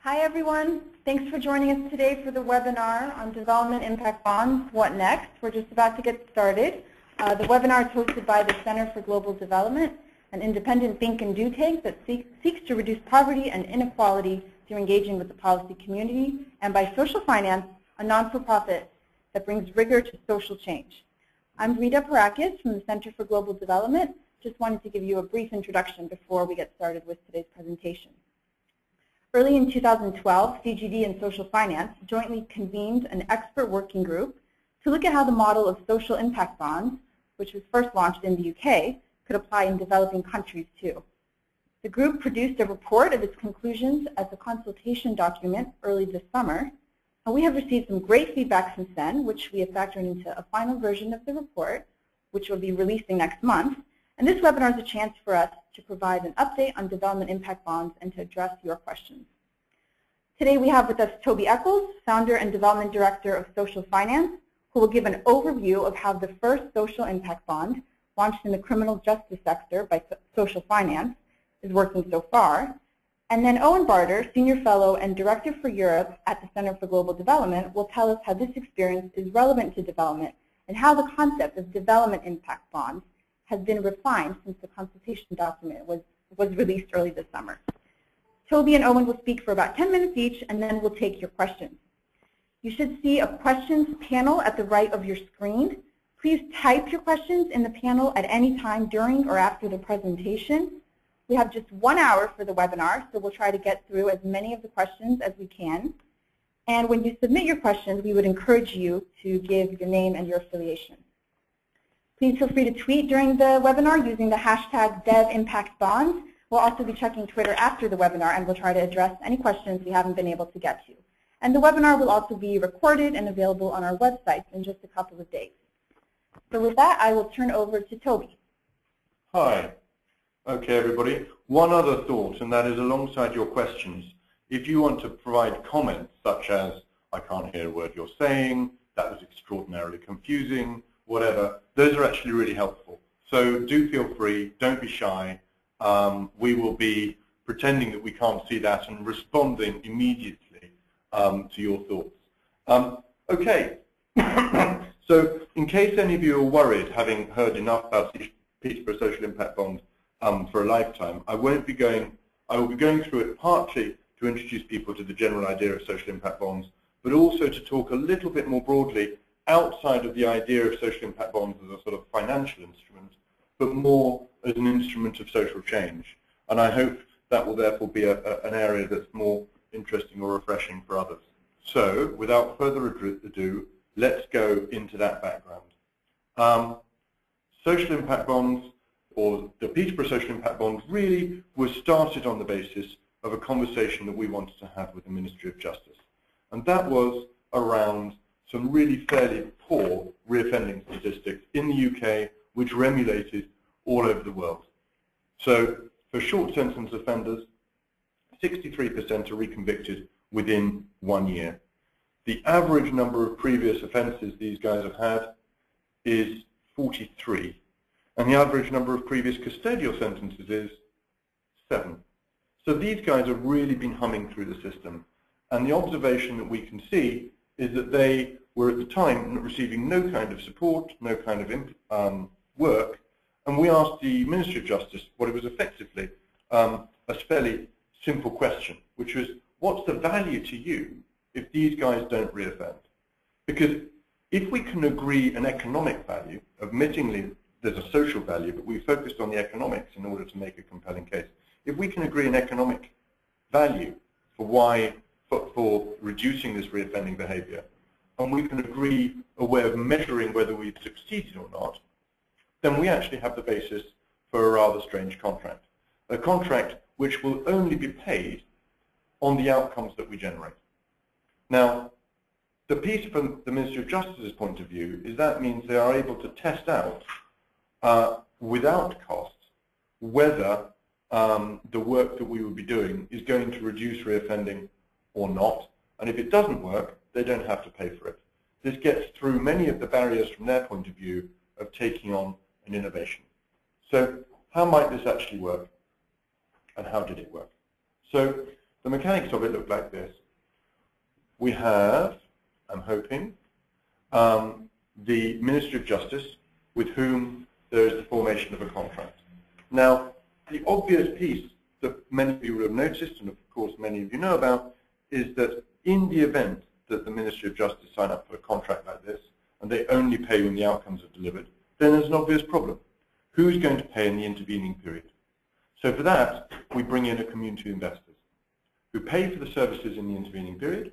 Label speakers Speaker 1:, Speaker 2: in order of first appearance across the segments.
Speaker 1: Hi everyone, thanks for joining us today for the webinar on Development Impact Bonds, What Next? We're just about to get started. The webinar is hosted by the Center for Global Development, an independent think and do tank that seeks to reduce poverty and inequality through engaging with the policy community, and by Social Finance, a non-for-profit that brings rigor to social change. I'm Rita Parakis from the Center for Global Development. Just wanted to give you a brief introduction before we get started with today's presentation. Early in 2012, CGD and Social Finance jointly convened an expert working group to look at how the model of social impact bonds, which was first launched in the UK, could apply in developing countries too. The group produced a report of its conclusions as a consultation document early this summer, and we have received some great feedback since then, which we have factored into a final version of the report, which will be releasing next month. And this webinar is a chance for us to provide an update on development impact bonds and to address your questions. Today we have with us Toby Eccles, Founder and Development Director of Social Finance, who will give an overview of how the first social impact bond, launched in the criminal justice sector by Social Finance, is working so far. And then Owen Barter, Senior Fellow and Director for Europe at the Center for Global Development, will tell us how this experience is relevant to development and how the concept of development impact bonds has been refined since the consultation document was released early this summer. Toby and Owen will speak for about 10 minutes each, and then we'll take your questions. You should see a questions panel at the right of your screen. Please type your questions in the panel at any time during or after the presentation. We have just 1 hour for the webinar, so we'll try to get through as many of the questions as we can. And when you submit your questions, we would encourage you to give your name and your affiliation. Please feel free to tweet during the webinar using the hashtag DevImpactBonds. We'll also be checking Twitter after the webinar, and we'll try to address any questions we haven't been able to get to. And the webinar will also be recorded and available on our website in just a couple of days. So with that, I will turn over to Toby.
Speaker 2: Hi. Okay, everybody. One other thought, and that is alongside your questions. If you want to provide comments such as, I can't hear a word you're saying, that was extraordinarily confusing, whatever, those are actually really helpful. So do feel free, don't be shy. We will be pretending that we can't see that and responding immediately to your thoughts. Okay, so in case any of you are worried, having heard enough about Peterborough Social Impact Bond for a lifetime, I will be going through it partly to introduce people to the general idea of social impact bonds, but also to talk a little bit more broadly outside of the idea of social impact bonds as a sort of financial instrument, but more as an instrument of social change. And I hope that will therefore be an area that's more interesting or refreshing for others. So, without further ado, let's go into that background. Social impact bonds, or the Peterborough Social Impact Bond, really was started on the basis of a conversation that we wanted to have with the Ministry of Justice. And that was around some really fairly poor reoffending statistics in the UK, which were emulated all over the world. So for short sentence offenders, 63% are reconvicted within 1 year. The average number of previous offences these guys have had is 43. And the average number of previous custodial sentences is 7. So these guys have really been humming through the system. And the observation that we can see is that they were at the time receiving no kind of support, no kind of work, and we asked the Ministry of Justice what it was effectively a fairly simple question, which was, what's the value to you if these guys don't reoffend? Because if we can agree an economic value, admittingly there's a social value, but we focused on the economics in order to make a compelling case. If we can agree an economic value for reducing this reoffending behavior, and we can agree a way of measuring whether we've succeeded or not, then we actually have the basis for a rather strange contract. A contract which will only be paid on the outcomes that we generate. Now, the piece from the Ministry of Justice's point of view is that means they are able to test out, without cost, whether the work that we will be doing is going to reduce reoffending or not. And if it doesn't work, they don't have to pay for it. This gets through many of the barriers from their point of view of taking on an innovation. So how might this actually work, and how did it work? So the mechanics of it look like this. We have, I'm hoping, the Ministry of Justice with whom there is the formation of a contract. Now, the obvious piece that many of you will have noticed, and of course many of you know about, is that in the event that the Ministry of Justice sign up for a contract like this, and they only pay when the outcomes are delivered, then there's an obvious problem. Who's going to pay in the intervening period? So for that, we bring in a community of investors who pay for the services in the intervening period.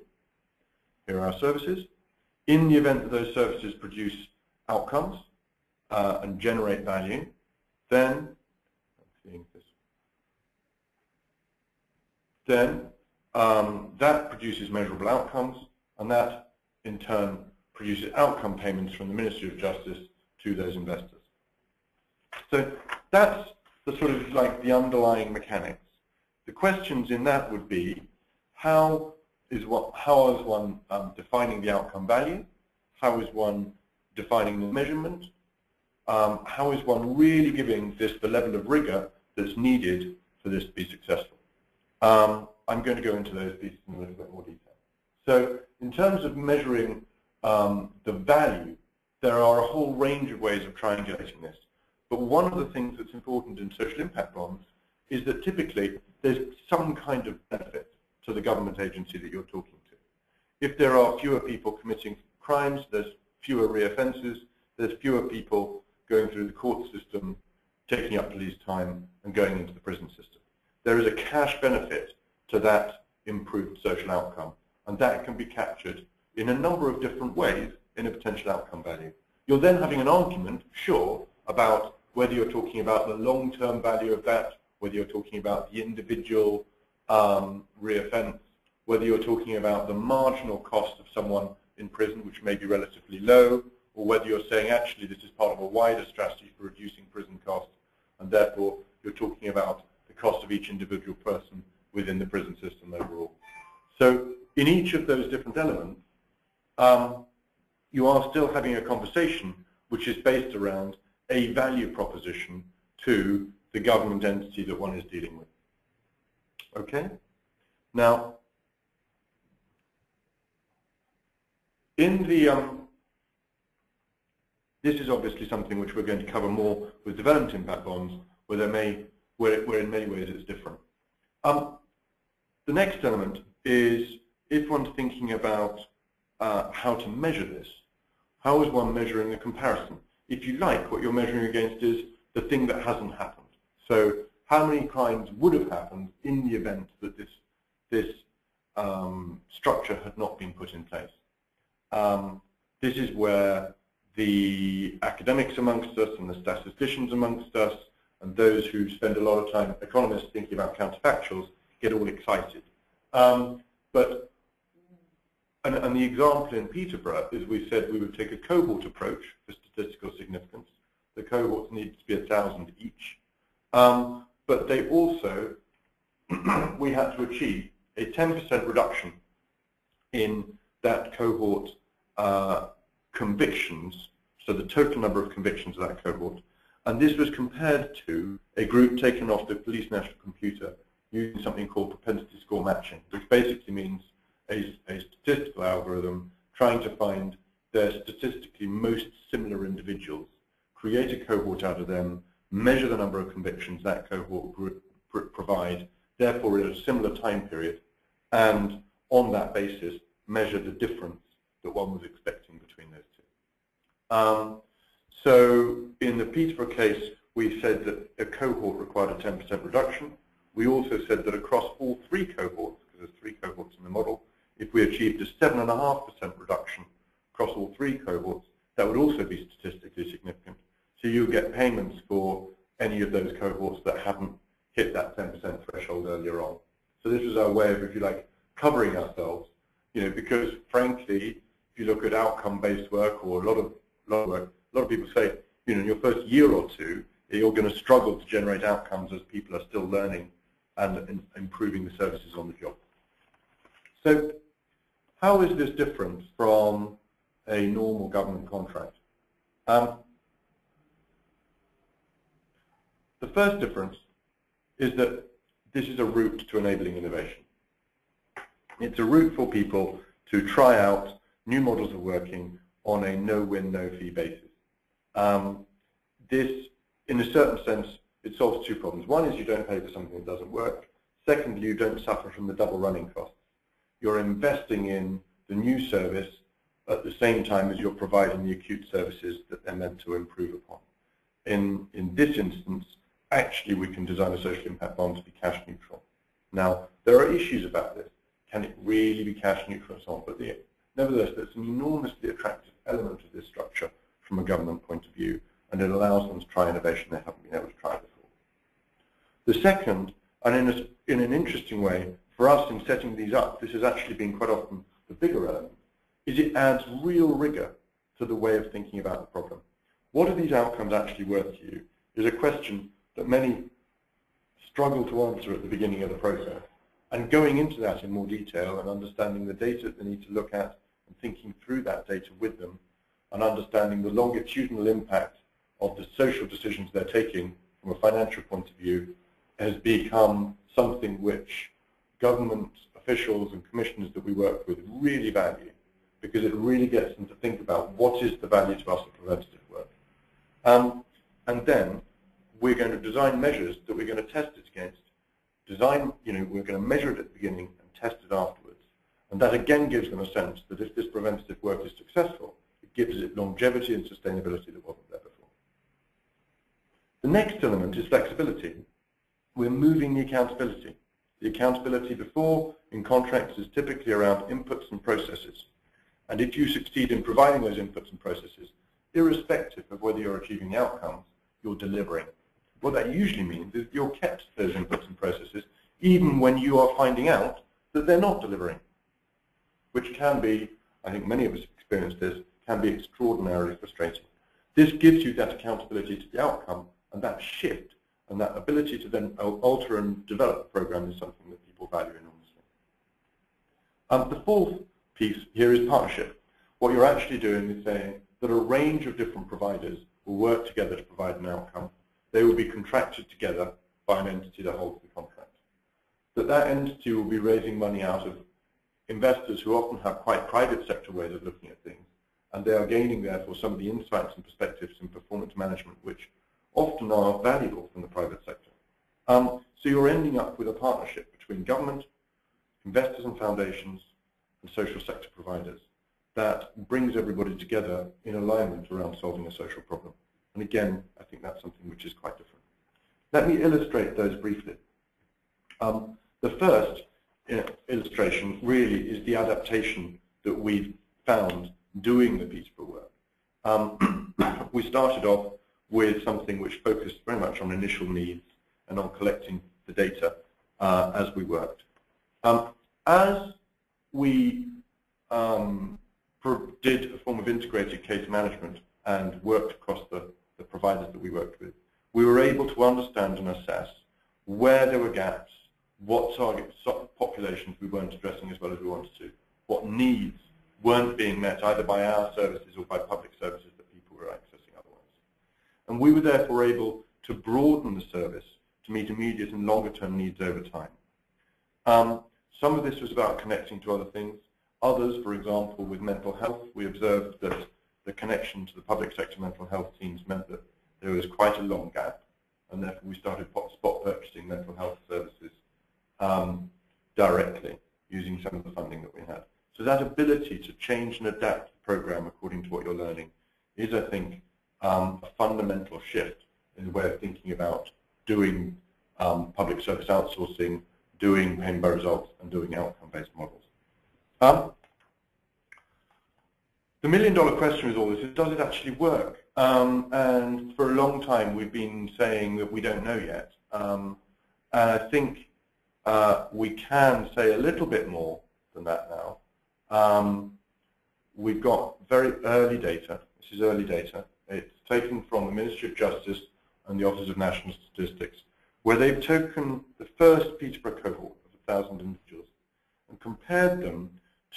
Speaker 2: Here are our services. In the event that those services produce outcomes and generate value, then that produces measurable outcomes, and that in turn produces outcome payments from the Ministry of Justice to those investors. So that's the sort of like the underlying mechanics. The questions in that would be, how is one defining the outcome value? How is one defining the measurement? How is one really giving this the level of rigor that's needed for this to be successful? I'm going to go into those pieces in a little bit more detail. So in terms of measuring the value, there are a whole range of ways of triangulating this. But one of the things that's important in social impact bonds is that typically there's some kind of benefit to the government agency that you're talking to. If there are fewer people committing crimes, there's fewer reoffences, there's fewer people going through the court system, taking up police time and going into the prison system. There is a cash benefit to that improved social outcome, and that can be captured in a number of different ways in a potential outcome value. You're then having an argument, sure, about whether you're talking about the long-term value of that, whether you're talking about the individual reoffence, whether you're talking about the marginal cost of someone in prison, which may be relatively low, or whether you're saying actually this is part of a wider strategy for reducing prison costs, and therefore you're talking about the cost of each individual person within the prison system overall. So in each of those different elements, you are still having a conversation which is based around a value proposition to the government entity that one is dealing with. Okay? Now, in the this is obviously something which we're going to cover more with development impact bonds, where in many ways it's different. The next element is, if one's thinking about how to measure this, how is one measuring the comparison? If you like, what you're measuring against is the thing that hasn't happened. So how many crimes would have happened in the event that this structure had not been put in place? This is where the academics amongst us and the statisticians amongst us and those who spend a lot of time, economists, thinking about counterfactuals, get all excited. And the example in Peterborough is we said we would take a cohort approach for statistical significance. The cohorts needed to be 1,000 each. But they also, we had to achieve a 10% reduction in that cohort convictions, so the total number of convictions of that cohort. And this was compared to a group taken off the police national computer using something called propensity score matching, which basically means a statistical algorithm trying to find their statistically most similar individuals, create a cohort out of them, measure the number of convictions that cohort group provide, therefore in a similar time period, and on that basis measure the difference that one was expecting between those two. So in the Peterborough case, we said that a cohort required a 10% reduction. We also said that across all three cohorts, because there's three cohorts in the model, if we achieved a 7.5% reduction across all three cohorts, that would also be statistically significant. So you'll get payments for any of those cohorts that haven't hit that 10% threshold earlier on. So this was our way of, if you like, covering ourselves, because frankly, if you look at outcome-based work or a lot of work, a lot of people say, in your first year or two, you're going to struggle to generate outcomes as people are still learning and improving the services on the job. So how is this different from a normal government contract? The first difference is that this is a route to enabling innovation. It's a route for people to try out new models of working on a no-win, no-fee basis. This, in a certain sense, it solves two problems. One is you don't pay for something that doesn't work. Secondly, you don't suffer from the double running costs. You're investing in the new service at the same time as you're providing the acute services that they're meant to improve upon. In this instance, actually we can design a social impact bond to be cash neutral. Now, there are issues about this. Can it really be cash neutral and so on? But nevertheless, there's an enormously attractive element of this structure from a government point of view, and it allows them to try innovation they haven't been able to try before. The second, and in an interesting way, for us in setting these up, this has actually been quite often the bigger element, is it adds real rigor to the way of thinking about the problem. What are these outcomes actually worth to you is a question that many struggle to answer at the beginning of the process. And going into that in more detail and understanding the data they need to look at and thinking through that data with them and understanding the longitudinal impact of the social decisions they're taking from a financial point of view has become something which government officials and commissioners that we work with really value, because it really gets them to think about what is the value to us of preventative work. And then we're going to design measures that we're going to test it against. We're going to measure it at the beginning and test it afterwards. And that again gives them a sense that if this preventative work is successful, it gives it longevity and sustainability that wasn't there before. The next element is flexibility. We're moving the accountability. The accountability before in contracts is typically around inputs and processes. And if you succeed in providing those inputs and processes, irrespective of whether you're achieving the outcomes, you're delivering. What that usually means is you're kept those inputs and processes even when you are finding out that they're not delivering, which can be, I think many of us experience this, can be extraordinarily frustrating. This gives you that accountability to the outcome, and that shift and that ability to then alter and develop the program is something that people value enormously. The fourth piece here is partnership. What you're actually doing is saying that a range of different providers will work together to provide an outcome. They will be contracted together by an entity that holds the contract. That entity will be raising money out of investors who often have quite private sector ways of looking at things, and they are gaining therefore some of the insights and perspectives in performance management which often are valuable from the private sector. So you're ending up with a partnership between government, investors and foundations, and social sector providers that brings everybody together in alignment around solving a social problem. And again, I think that's something which is quite different. Let me illustrate those briefly. The first illustration really is the adaptation that we've found doing the Peterborough work. We started off with something which focused very much on initial needs and on collecting the data as we worked. As we did a form of integrated case management and worked across the providers that we worked with, we were able to understand and assess where there were gaps, what target populations we weren't addressing as well as we wanted to, what needs weren't being met either by our services or by public services that people were accessing otherwise. And we were therefore able to broaden the service to meet immediate and longer term needs over time. Some of this was about connecting to other things. Others, for example, with mental health, we observed that the connection to the public sector mental health teams meant that there was quite a long gap, and therefore we started spot purchasing mental health services directly using some of the funding that we had. So that ability to change and adapt the program according to what you're learning is, I think, a fundamental shift in the way of thinking about doing public service outsourcing, doing paying by results, and doing outcome-based models. The million-dollar question with all this is, does it actually work? And for a long time, we've been saying that we don't know yet. And I think we can say a little bit more than that now. We've got very early data. This is early data. It's taken from the Ministry of Justice and the Office of National Statistics, where they've taken the first Peterborough cohort of 1,000 individuals and compared them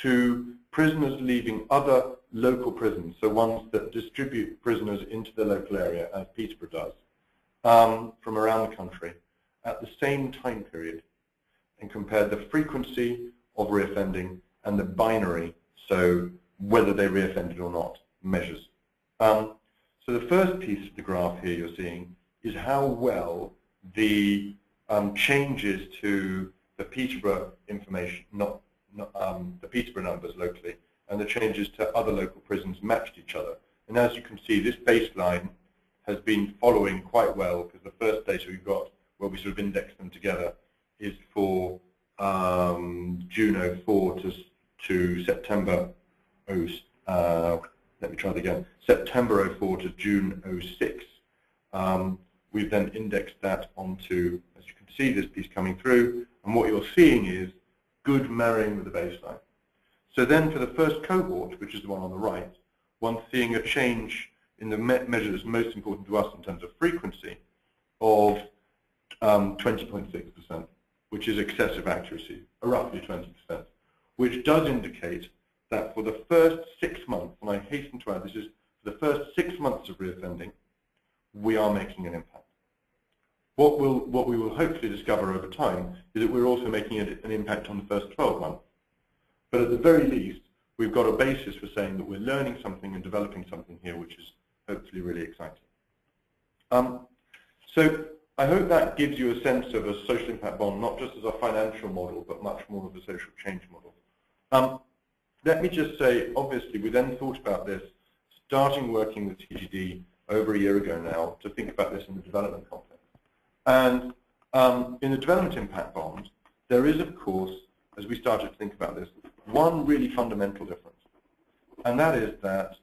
Speaker 2: to prisoners leaving other local prisons, so ones that distribute prisoners into the local area, as Peterborough does, from around the country at the same time period, and compared the frequency of reoffending, and the binary, so whether they reoffended or not, measures. So the first piece of the graph here you're seeing is how well the changes to the Peterborough information, the Peterborough numbers locally, and the changes to other local prisons matched each other. And as you can see, this baseline has been following quite well, because the first data we've got, where we sort of index them together, is for June 04 to September let me try that again. September 04 to June 06. We've then indexed that onto, as you can see, this piece coming through, and what you're seeing is good marrying with the baseline. So then for the first cohort, which is the one on the right, one's seeing a change in the measure that's most important to us in terms of frequency of 20.6%, which is excessive accuracy, roughly 20%, which does indicate that for the first 6 months, and I hasten to add, this is for the first 6 months of reoffending, we are making an impact. What we will hopefully discover over time is that we're also making an impact on the first 12 months. But at the very least, we've got a basis for saying that we're learning something and developing something here, which is hopefully really exciting. So I hope that gives you a sense of a social impact bond, not just as a financial model, but much more of a social change model. Let me just say, obviously, we then thought about this, starting working with CGD over a year ago now, to think about this in the development context. And in the development impact bond, there is, of course, as we started to think about this, one really fundamental difference. And that is that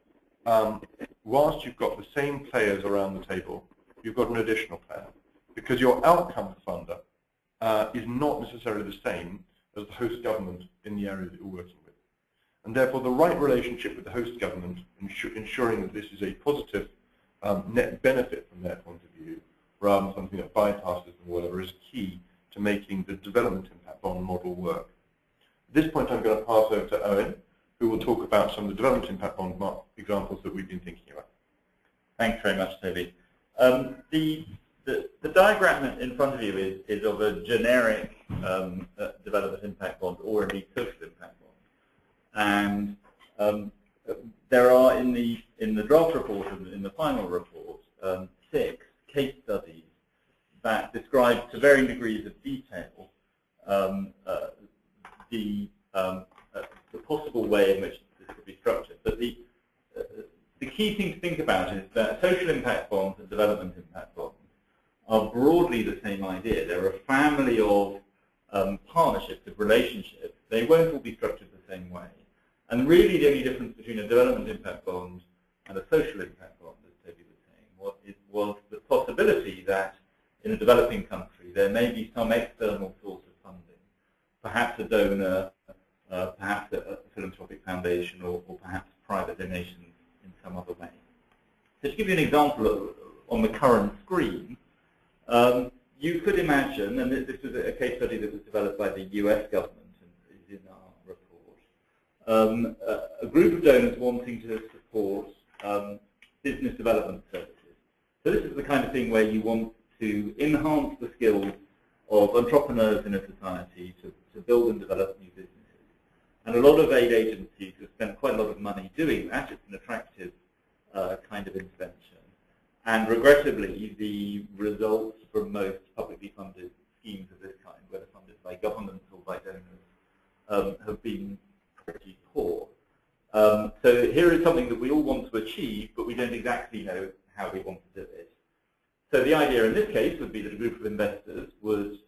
Speaker 2: whilst you've got the same players around the table, you've got an additional player, because your outcome funder is not necessarily the same as the host government in the area that you're working with. And therefore, the right relationship with the host government, ensuring that this is a positive net benefit from their point of view, rather than something that bypasses them or whatever, is key to making the development impact bond model work. At this point, I'm going to pass over to Owen, who will talk about some of the development impact bond examples that we've been thinking about.
Speaker 3: Thanks very much, Toby. The diagram in front of you is of a generic development impact bond, or indeed social impact bond. And there are in the draft report and in the final report 6 case studies that describe to varying degrees of detail the possible way in which this could be structured. But the key thing to think about is that social impact bonds and development impact bonds are broadly the same idea. They're a family of partnerships, of relationships. They won't all be structured the same way. And really the only difference between a development impact bond and a social impact bond, as Toby was saying, was the possibility that in a developing country there may be some external source of funding, perhaps a donor, perhaps a philanthropic foundation, or perhaps private donations in some other way. So to give you an example on the current screen, you could imagine, and this was a case study that was developed by the US government and is in our report, a group of donors wanting to support business development services. So this is the kind of thing where you want to enhance the skills of entrepreneurs in a society to build and develop new businesses. And a lot of aid agencies have spent quite a lot of money doing that. It's an attractive kind of intervention. And regrettably, the results from most publicly funded schemes of this kind, whether funded by governments or by donors, have been pretty poor. So here is something that we all want to achieve, but we don't exactly know how we want to do it. So the idea in this case would be that a group of investors would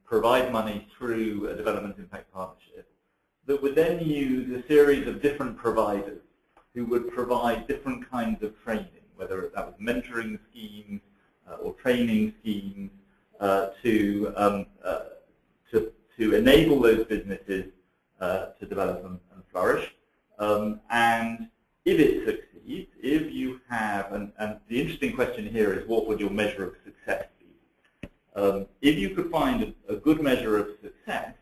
Speaker 3: provide money through a development impact partnership that would then use a series of different providers who would provide different kinds of training, whether that was mentoring schemes or training schemes, to enable those businesses to develop and flourish. And if it succeeds, if you have, and the interesting question here is, what would your measure of success be? If you could find a good measure of success,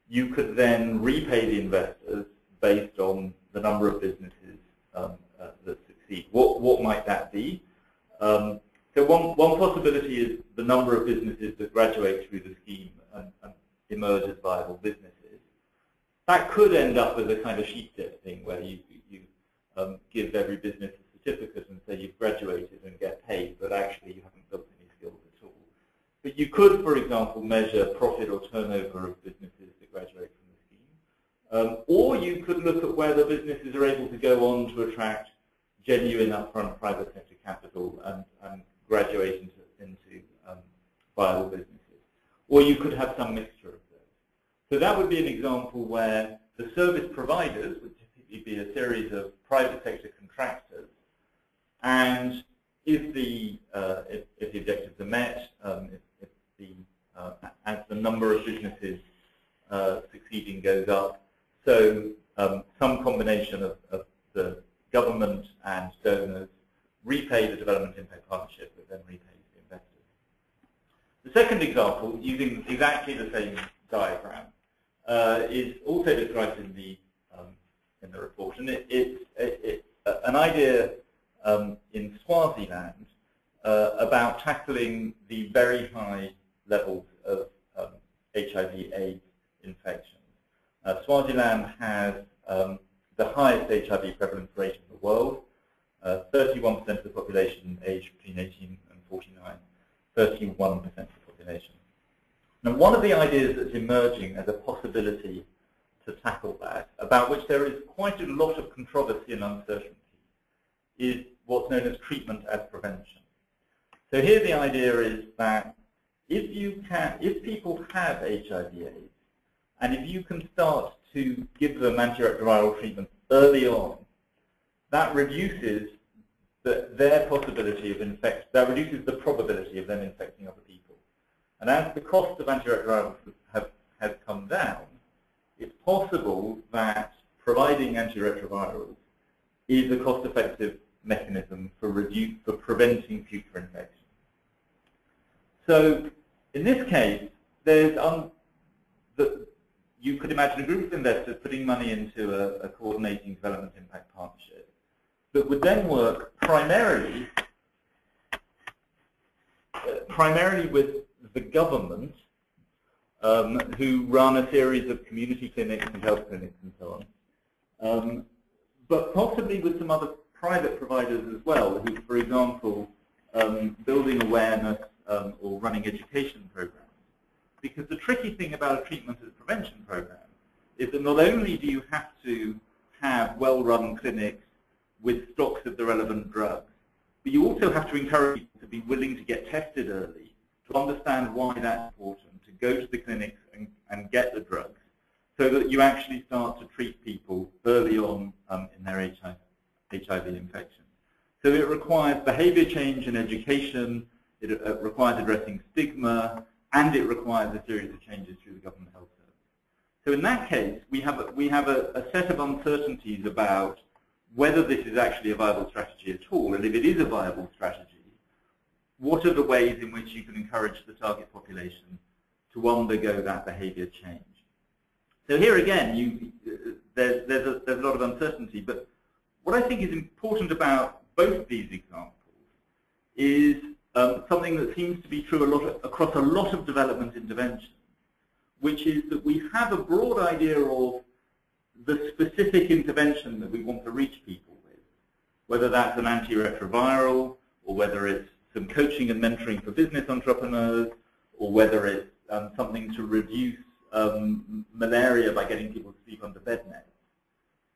Speaker 3: you could then repay the investors based on the number of businesses that succeed. What might that be? So one possibility is the number of businesses that graduate through the scheme and emerge as viable businesses. that could end up as a kind of sheepdip thing where you give every business a certificate and say you've graduated and get paid, but actually you haven't built any skills at all. But you could, for example, measure profit or turnover of businesses that graduate from the scheme. Or you could look at whether businesses are able to go on to attract genuine upfront private sector capital and graduate into viable businesses. Or you could have some mixture of those. So that would be an example where the service providers would typically be a series of private sector contractors, and if the objectives are met, as the number of businesses succeeding goes up, so some combination of the government and donors repay the development impact partnership that then repays the investors. The second example, using exactly the same diagram, is also described in the report, and it's an idea in Swaziland about tackling the very high levels of HIV/AIDS infections. Swaziland has the highest HIV prevalence rate in the world. 31% of the population aged between 18 and 49, 31% of the population. Now, one of the ideas that's emerging as a possibility to tackle that, about which there is quite a lot of controversy and uncertainty, is what's known as treatment as prevention. So here the idea is that if people have HIV/AIDS, and if you can start to give them antiretroviral treatment early on, that reduces their possibility of that reduces the probability of them infecting other people. And as the cost of antiretrovirals has come down, it's possible that providing antiretrovirals is a cost-effective mechanism for preventing future infection. So in this case, you could imagine a group of investors putting money into a coordinating development impact partnership that would then work primarily with the government, who run a series of community clinics and health clinics and so on, but possibly with some other private providers as well, who, for example, building awareness or running education programs. Because the tricky thing about a treatment as prevention program is that not only do you have to have well-run clinics with stocks of the relevant drugs, but you also have to encourage people to be willing to get tested early, to understand why that's important, to go to the clinics and get the drugs, so that you actually start to treat people early on in their HIV infection. So it requires behavior change and education, it requires addressing stigma, and it requires a series of changes through the government health service. So in that case, we have a set of uncertainties about whether this is actually a viable strategy at all, and if it is a viable strategy, what are the ways in which you can encourage the target population to undergo that behavior change? So here again, there's a lot of uncertainty, but what I think is important about both these examples is something that seems to be true across a lot of development interventions, which is that we have a broad idea of the specific intervention that we want to reach people with, whether that's an antiretroviral, or whether it's some coaching and mentoring for business entrepreneurs, or whether it's something to reduce malaria by getting people to sleep under bed nets.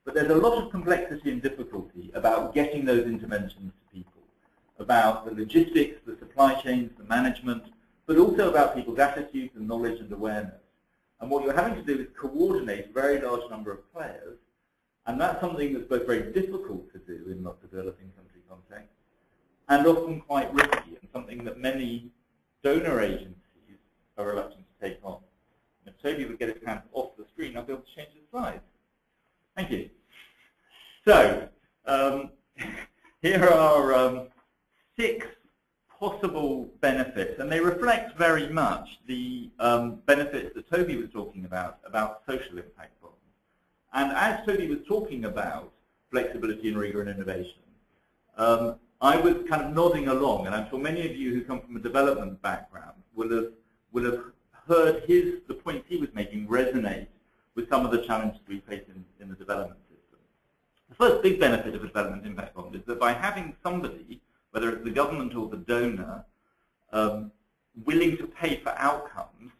Speaker 3: But there's a lot of complexity and difficulty about getting those interventions to people, about the logistics, the supply chains, the management, but also about people's attitudes and knowledge and awareness. And what you're having to do is coordinate a very large number of players, and that's something that's both very difficult to do in lots of developing country contexts, and often quite risky, and something that many donor agencies are reluctant to take on. And if Toby would get his hand off the screen, I'll be able to change the slides. Thank you. So, here are 6 possible benefits, and they reflect very much the benefits that Toby was talking about social impact bonds. And as Toby was talking about flexibility and rigor and innovation, I was kind of nodding along, and I'm sure many of you who come from a development background will have heard the points he was making resonate with some some of the challenges we face in the development system. The first big benefit of a development impact bond is that by having somebody, whether it's the government or the donor, willing to pay for outcomes,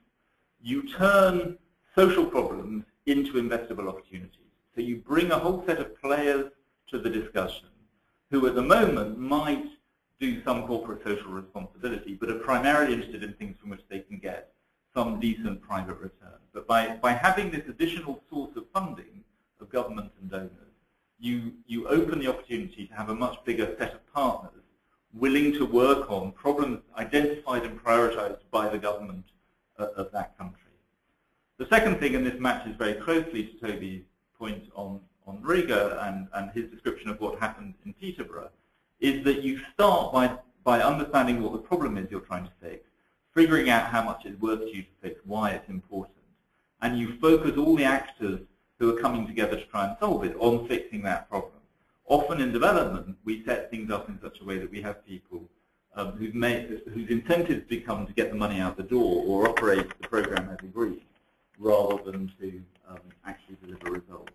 Speaker 3: you turn social problems into investable opportunities. So you bring a whole set of players to the discussion who at the moment might do some corporate social responsibility, but are primarily interested in things from which they can get some decent private return. But by having this additional source of funding of government and donors, you open the opportunity to have a much bigger set of partners willing to work on problems identified and prioritized by the government of that country. The second thing, and this matches very closely to Toby's point on Riga and his description of what happened in Peterborough, is that you start by understanding what the problem is you're trying to fix, figuring out how much it's worth to you to fix, why it's important, and you focus all the actors who are coming together to try and solve it on fixing that problem. Often in development, we set things up in such a way that we have people whose incentives become to get the money out the door or operate the program as agreed, rather than to actually deliver results.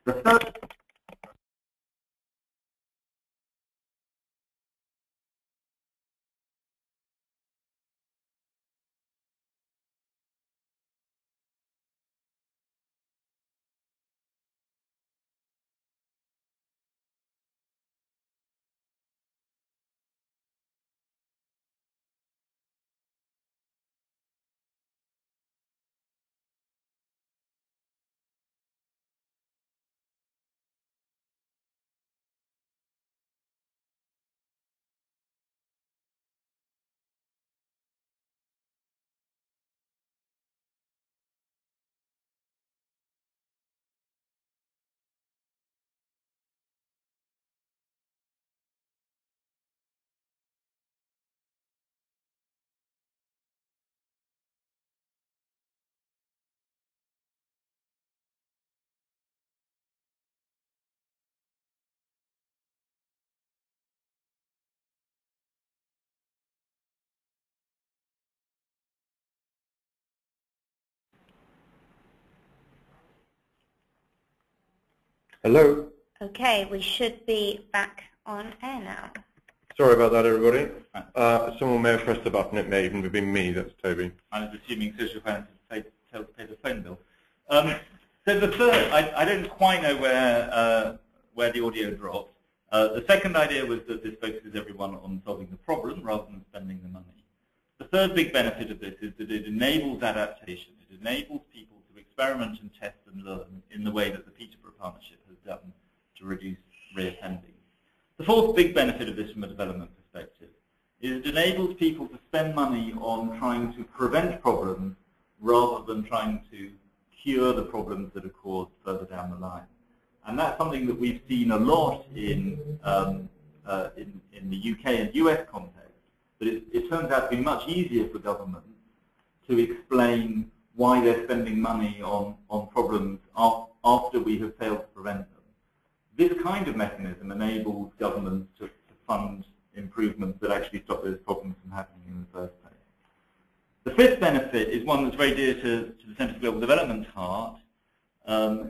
Speaker 3: The third
Speaker 2: Hello?
Speaker 4: Okay, we should be back on air now.
Speaker 2: Sorry about that, everybody. Someone may have pressed the button. It may even have been me. That's Toby.
Speaker 3: I was assuming social finance paid to pay the phone bill. So the third, I don't quite know where the audio dropped. The second idea was that this focuses everyone on solving the problem rather than spending the money. The third big benefit of this is that it enables adaptation. It enables people to experiment and test and learn in the way that the Peterborough Partnership has done to reduce reoffending. The fourth big benefit of this from a development perspective is it enables people to spend money on trying to prevent problems rather than trying to cure the problems that are caused further down the line. And that's something that we've seen a lot in the UK and US context. But it turns out to be much easier for governments to explain why they're spending money on problems after we have failed to prevent them. This kind of mechanism enables governments to fund improvements that actually stop those problems from happening in the first place. The fifth benefit is one that's very dear to the Centre for Global Development's heart,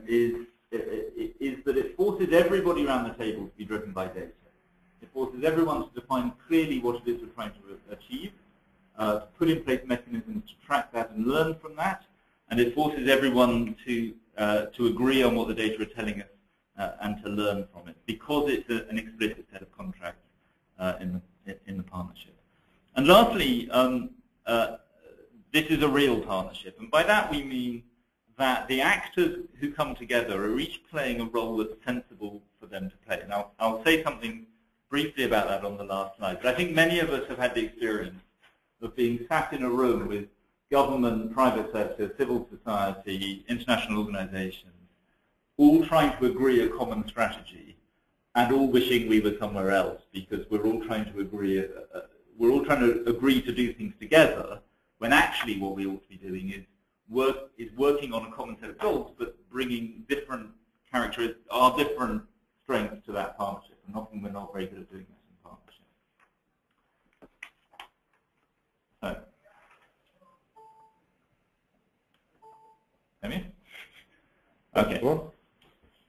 Speaker 3: is that it forces everybody around the table to be driven by data. It forces everyone to define clearly what it is we're trying to achieve, to put in place mechanisms to track that and learn from that, and it forces everyone to agree on what the data are telling us and to learn from it, because it's an explicit set of contracts in the partnership. And lastly, this is a real partnership, and by that we mean that the actors who come together are each playing a role that's sensible for them to play. And I'll say something briefly about that on the last slide, but I think many of us have had the experience of being sat in a room with government, private sector, civil society, international organizations, all trying to agree a common strategy and all wishing we were somewhere else, because we're all trying to agree to do things together, when actually what we ought to be doing is working on a common set of goals, but bringing different characteristics, our different strengths to that partnership. And often we're not very good at doing that in partnership. So, Amy? Okay. So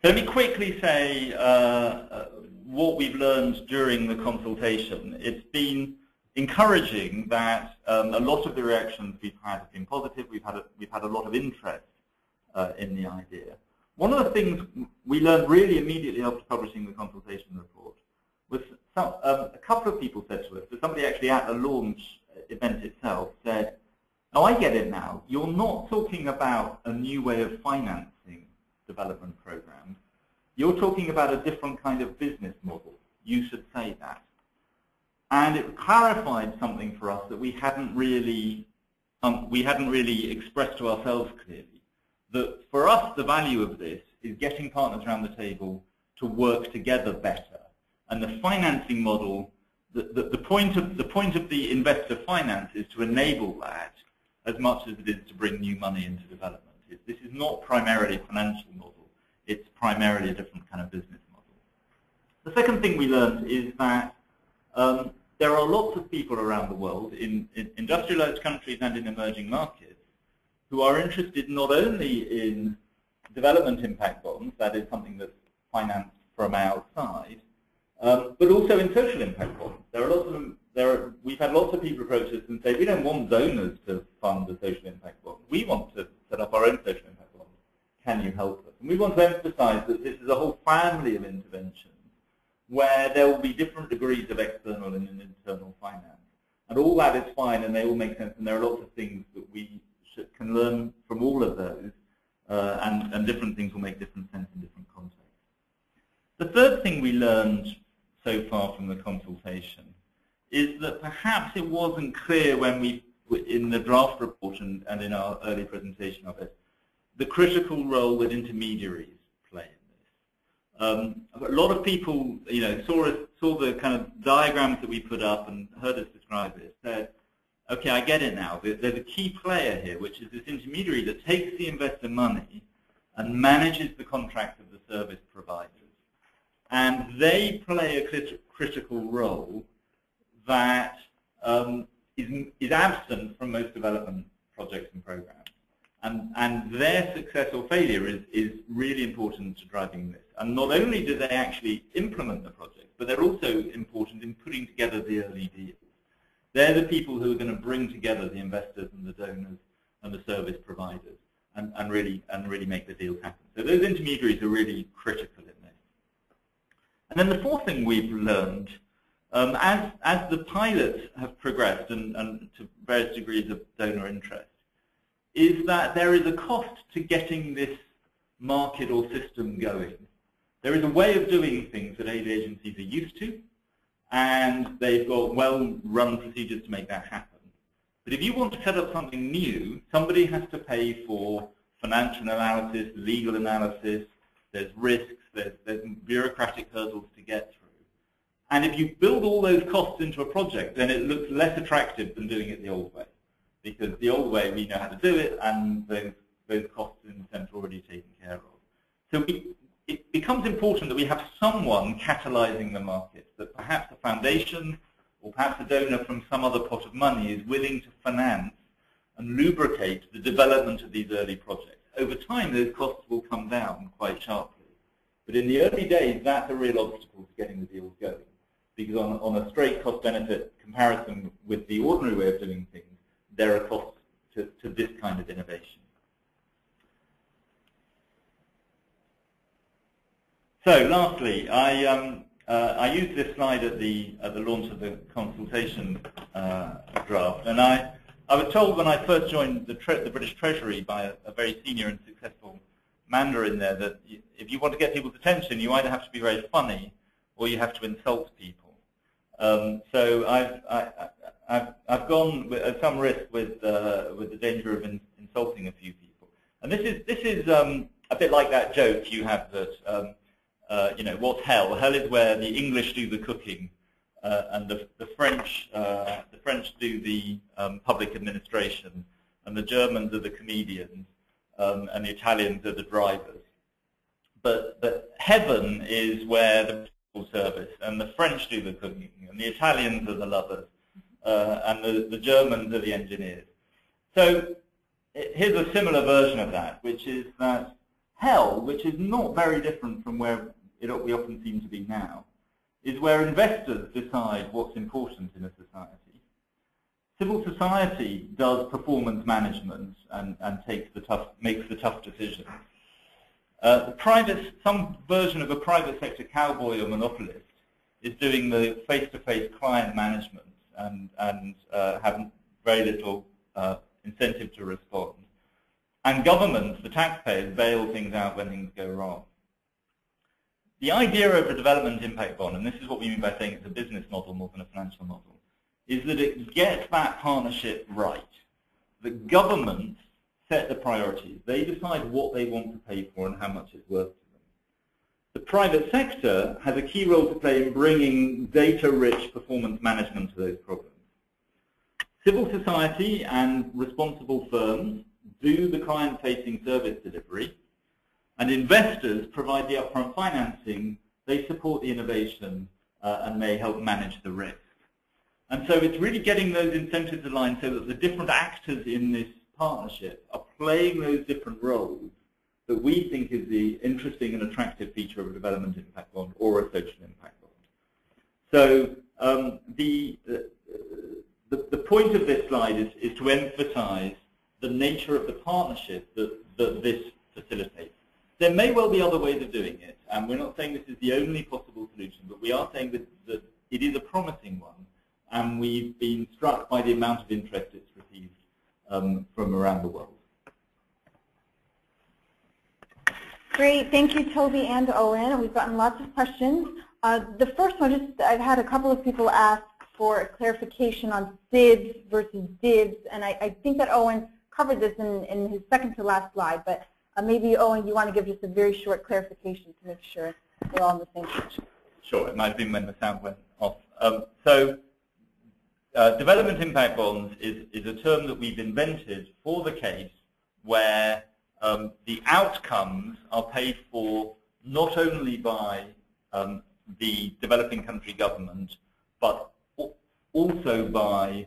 Speaker 3: let me quickly say what we've learned during the consultation. It's been encouraging that a lot of the reactions we've had have been positive. We've had a lot of interest in the idea. One of the things we learned really immediately after publishing the consultation report was a couple of people said to us, that somebody actually at the launch event itself said, "Oh, I get it now. You're not talking about a new way of financing development programs. You're talking about a different kind of business model. You should say that." And it clarified something for us that we hadn't really expressed to ourselves clearly. That for us, the value of this is getting partners around the table to work together better. And the financing model, the point of the investor finance is to enable that as much as it is to bring new money into development. This is not primarily a financial model. It's primarily a different kind of business model. The second thing we learned is that there are lots of people around the world in industrialized countries and in emerging markets who are interested not only in development impact bonds, that is something that's financed from outside, but also in social impact bonds. There are lots of them. We've had lots of people approach us and say, we don't want donors to fund a social impact bond. We want to set up our own social impact bond. Can you help us? And we want to emphasize that this is a whole family of interventions where there will be different degrees of external and internal finance. And all that is fine, and they all make sense, and there are lots of things that we can learn from all of those, and different things will make different sense in different contexts. The third thing we learned so far from the consultation is that perhaps it wasn't clear when in the draft report and in our early presentation of it, the critical role that intermediaries play in this. A lot of people, saw the kind of diagrams that we put up and heard us describe it, said, okay, I get it now. There's a key player here, which is this intermediary that takes the investor money and manages the contract of the service providers. And they play a critical role that is absent from most development projects and programs. And their success or failure is really important to driving this. And not only do they actually implement the project, but they're also important in putting together the early deals. They're the people who are going to bring together the investors and the donors and the service providers and really make the deals happen. So those intermediaries are really critical in this. And then the fourth thing we've learned, as the pilots have progressed and to various degrees of donor interest, is that there is a cost to getting this market or system going. There is a way of doing things that aid agencies are used to, and they've got well-run procedures to make that happen. But if you want to set up something new, somebody has to pay for financial analysis, legal analysis, there's risks, there's bureaucratic hurdles to get through. And if you build all those costs into a project, then it looks less attractive than doing it the old way. Because the old way, we know how to do it, and those costs in the sense are already taken care of. So it becomes important that we have someone catalyzing the market, that perhaps a foundation or perhaps a donor from some other pot of money is willing to finance and lubricate the development of these early projects. Over time, those costs will come down quite sharply. But in the early days, that's a real obstacle to getting the deals going. Because on a straight cost-benefit comparison with the ordinary way of doing things, there are costs to this kind of innovation. So lastly, I used this slide at the launch of the consultation draft, and I was told when I first joined the British Treasury by a very senior and successful Mandarin there that if you want to get people's attention, you either have to be very funny or you have to insult people. So I've gone at some risk with the danger of insulting a few people, and this is a bit like that joke you have that what's hell? Hell is where the English do the cooking, and the French do the public administration, and the Germans are the comedians, and the Italians are the drivers. But heaven is where the service, and the French do the cooking, and the Italians are the lovers, and the Germans are the engineers. So here's a similar version of that, which is that hell, which is not very different from where we often seem to be now, is where investors decide what's important in a society. Civil society does performance management and makes the tough decisions. Some version of a private sector cowboy or monopolist is doing the face-to-face client management and have very little incentive to respond. And governments, the taxpayers, bail things out when things go wrong. The idea of a development impact bond, and this is what we mean by saying it's a business model more than a financial model, is that it gets that partnership right. The governments set the priorities. They decide what they want to pay for and how much it's worth to them. The private sector has a key role to play in bringing data-rich performance management to those problems. Civil society and responsible firms do the client-facing service delivery, and investors provide the upfront financing. They support the innovation and they help manage the risk. And so it's really getting those incentives aligned so that the different actors in this partnership are playing those different roles that we think is the interesting and attractive feature of a development impact bond or a social impact bond. So the point of this slide is to emphasize the nature of the partnership that this facilitates. There may well be other ways of doing it, and we're not saying this is the only possible solution, but we are saying that it is a promising one, and we've been struck by the amount of interest it's received from around the world.
Speaker 1: Great, thank you, Toby and Owen. We've gotten lots of questions. The first one, I've had a couple of people ask for a clarification on CIBs versus DIBs, and I think that Owen covered this in his second to last slide, but maybe, Owen, you want to give just a very short clarification to make sure we're all on the same page.
Speaker 3: Sure, it might have been when the sound went off. Development impact bonds is a term that we've invented for the case where the outcomes are paid for not only by the developing country government, but also by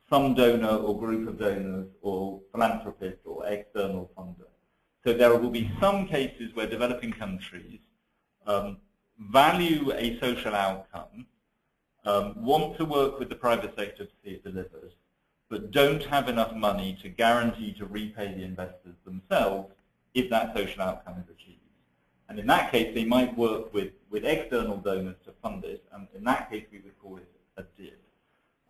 Speaker 3: some donor or group of donors or philanthropist or external funder. So there will be some cases where developing countries value a social outcome, want to work with the private sector to see it delivered, but don't have enough money to guarantee to repay the investors themselves if that social outcome is achieved. And in that case, they might work with external donors to fund it, and in that case, we would call it a DIB,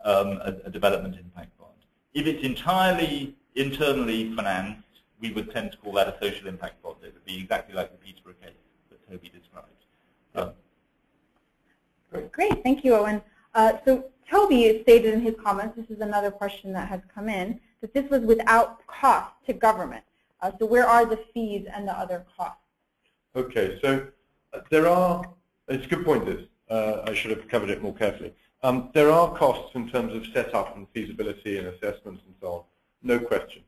Speaker 3: a development impact bond. If it's entirely internally financed, we would tend to call that a social impact bond. It would be exactly like the Peterborough case that Toby described.
Speaker 1: Great, thank you, Owen. So Toby stated in his comments, this is another question that has come in, that this was without cost to government. So where are the fees and the other costs?
Speaker 2: Okay, so there are, it's a good point this, I should have covered it more carefully. There are costs in terms of setup and feasibility and assessments and so on, no question.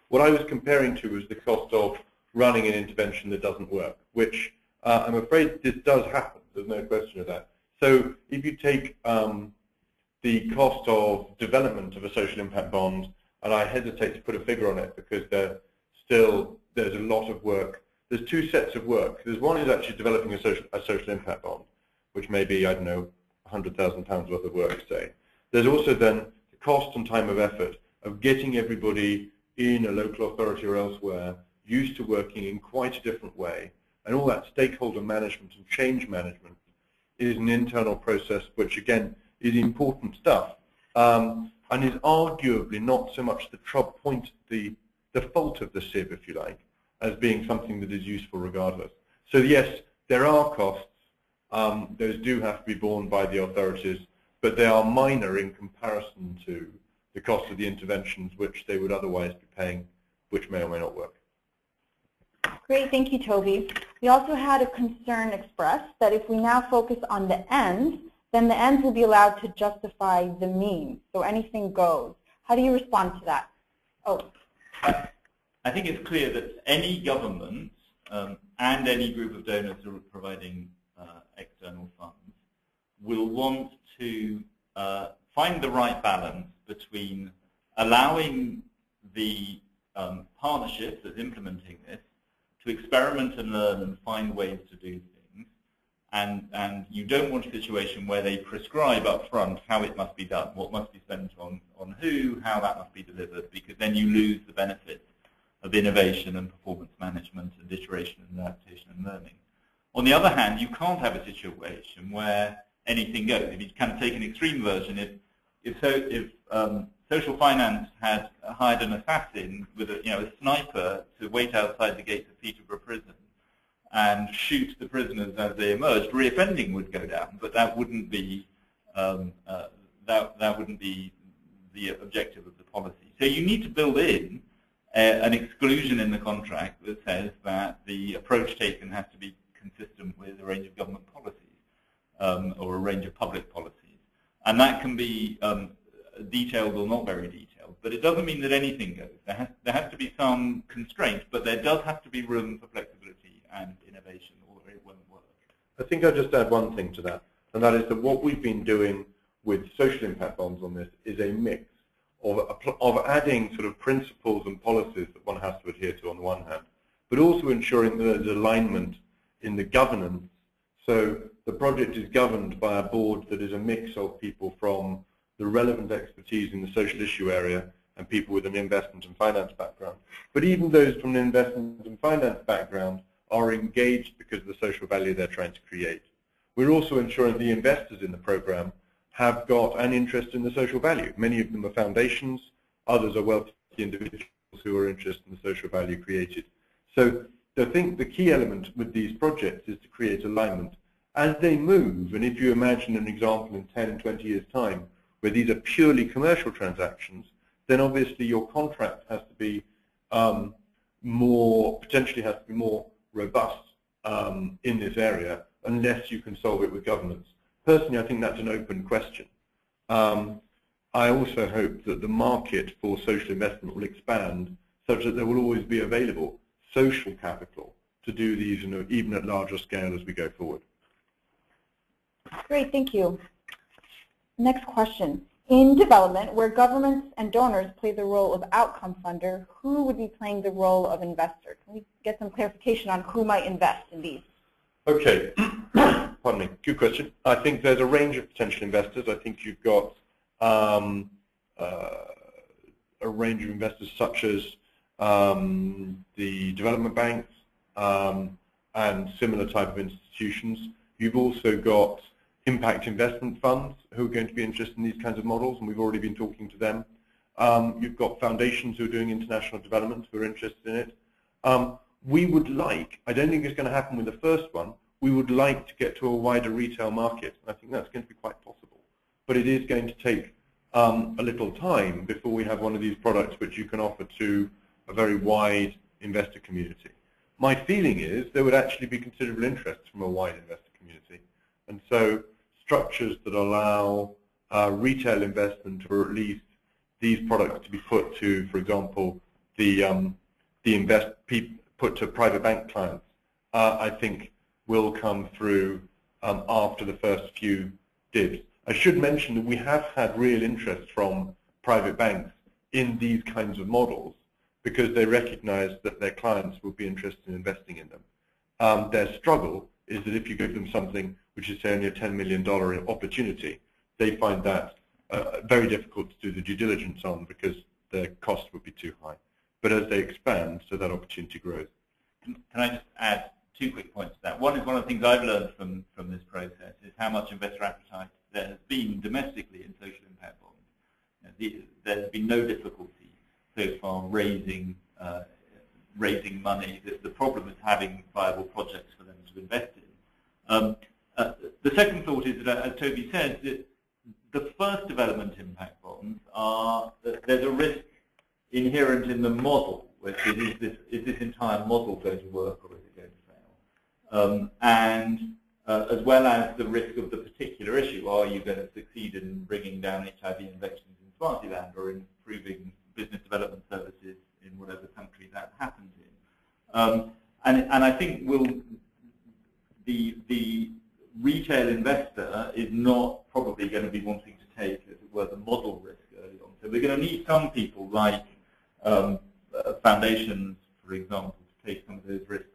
Speaker 2: What I was comparing to was the cost of running an intervention that doesn't work, which I'm afraid this does happen, there's no question of that. So if you take the cost of development of a social impact bond, and I hesitate to put a figure on it because there's a lot of work. There's two sets of work. There's one is actually developing a social impact bond, which may be, I don't know, £100,000 worth of work, say. There's also then the cost and time of effort of getting everybody in a local authority or elsewhere used to working in quite a different way. And all that stakeholder management and change management is an internal process which, again, is important stuff and is arguably not so much the fault of the SIB, if you like, as being something that is useful regardless. So yes, there are costs. Those do have to be borne by the authorities, but they are minor in comparison to the cost of the interventions which they would otherwise be paying, which may or may not work.
Speaker 1: Great, thank you, Toby. We also had a concern expressed that if we now focus on the ends, then the ends will be allowed to justify the means, so anything goes. How do you respond to that? Oh.
Speaker 3: I think it's clear that any government and any group of donors who are providing external funds will want to find the right balance between allowing the partnerships that's implementing this to experiment and learn and find ways to do things. And you don't want a situation where they prescribe up front how it must be done, what must be spent on who, how that must be delivered, because then you lose the benefits of innovation and performance management and iteration and adaptation and learning. On the other hand, you can't have a situation where anything goes. If you kind of take an extreme version, if social finance had hired an assassin with a sniper to wait outside the gates of Peterborough prison and shoot the prisoners as they emerged, reoffending would go down, but that wouldn't be that wouldn't be the objective of the policy. So you need to build in an exclusion in the contract that says that the approach taken has to be consistent with a range of government policies or a range of public policies, and that can be detailed or not very detailed, but it doesn't mean that anything goes. There has to be some constraint, but there does have to be room for flexibility and innovation, or it won't work.
Speaker 2: I think I'll just add one thing to that, and that is that what we've been doing with social impact bonds on this is a mix of adding sort of principles and policies that one has to adhere to on the one hand, but also ensuring that there's alignment in the governance. So the project is governed by a board that is a mix of people from the relevant expertise in the social issue area and people with an investment and finance background. But even those from an investment and finance background are engaged because of the social value they're trying to create. We're also ensuring the investors in the program have got an interest in the social value. Many of them are foundations, others are wealthy individuals who are interested in the social value created. So I think the key element with these projects is to create alignment. As they move, and if you imagine an example in 10, 20 years' time, where these are purely commercial transactions, then obviously your contract has to be potentially has to be more robust in this area, unless you can solve it with governance. Personally, I think that's an open question. I also hope that the market for social investment will expand such that there will always be available social capital to do these even at larger scale as we go forward.
Speaker 1: Great, thank you. Next question. In development, where governments and donors play the role of outcome funder, who would be playing the role of investor? Can we get some clarification on who might invest in these?
Speaker 2: Okay, pardon me, good question. I think there's a range of potential investors. I think you've got a range of investors such as the development banks and similar type of institutions. You've also got impact investment funds who are going to be interested in these kinds of models, and we've already been talking to them. You've got foundations who are doing international development who are interested in it. We would like, I don't think it's going to happen with the first one, we would like to get to a wider retail market. I think that's going to be quite possible. But it is going to take a little time before we have one of these products which you can offer to a very wide investor community. My feeling is there would actually be considerable interest from a wide investor community. And so structures that allow retail investment, or at least these products to be put to, for example, put to private bank clients, I think will come through after the first few DIBs. I should mention that we have had real interest from private banks in these kinds of models because they recognize that their clients will be interested in investing in them. Their struggle is that if you give them something which is, say, only a $10 million opportunity, they find that very difficult to do the due diligence on because their cost would be too high. But as they expand, so that opportunity grows.
Speaker 3: Can I just add two quick points to that? One is one of the things I've learned from this process is how much investor appetite there has been domestically in social impact bonds. There's been no difficulty so far raising money. The problem is having viable projects for them to invest in. The second thought is that, as Toby said, that the first development impact bonds there's a risk inherent in the model, which is this entire model going to work or is it going to fail? As well as the risk of the particular issue, are you going to succeed in bringing down HIV infections in Swaziland or improving business development services in whatever country that happens in? And I think the retail investor is not probably going to be wanting to take, as it were, the model risk early on. So we're going to need some people like foundations, for example, to take some of those risks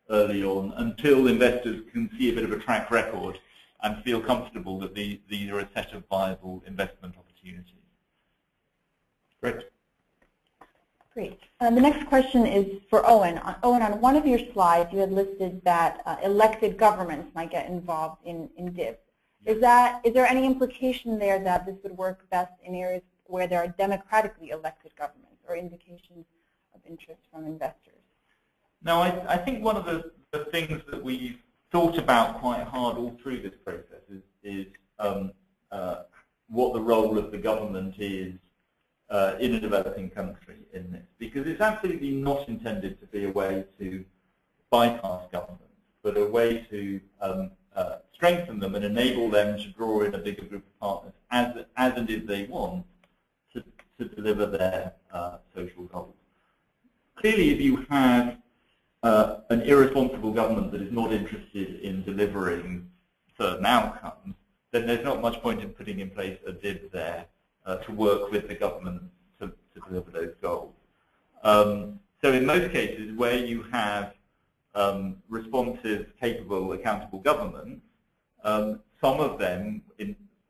Speaker 3: early on until investors can see a bit of a track record and feel comfortable that these are a set of viable investment opportunities.
Speaker 2: Great.
Speaker 1: Great. The next question is for Owen. Owen, on one of your slides, you had listed that elected governments might get involved in DIBs. Is there any implication there that this would work best in areas where there are democratically elected governments, or indications of interest from investors?
Speaker 3: No, I think one of the things that we've thought about quite hard all through this process is what the role of the government is in a developing country in this, because it's absolutely not intended to be a way to bypass governments, but a way to strengthen them and enable them to draw in a bigger group of partners as and if they want to deliver their social goals. Clearly, if you have an irresponsible government that is not interested in delivering certain outcomes, then there's not much point in putting in place a DIB there to work with the government to deliver those goals. So in most cases where you have responsive, capable, accountable governments, some of them,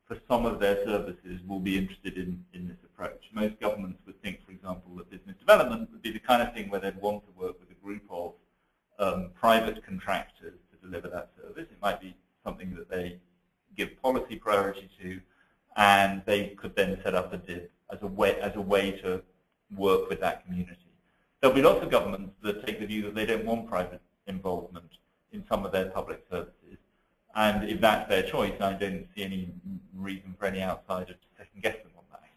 Speaker 3: for some of their services, will be interested in this approach. Most governments would think, for example, that business development would be the kind of thing where they'd want to work with a group of private contractors to deliver that service. It might be something that they give policy priority to, and they could then set up a DIB as a way to work with that community. There'll be lots of governments that take the view that they don't want private involvement in some of their public services, and if that's their choice, I don't see any reason for any outsider to second guess them on that.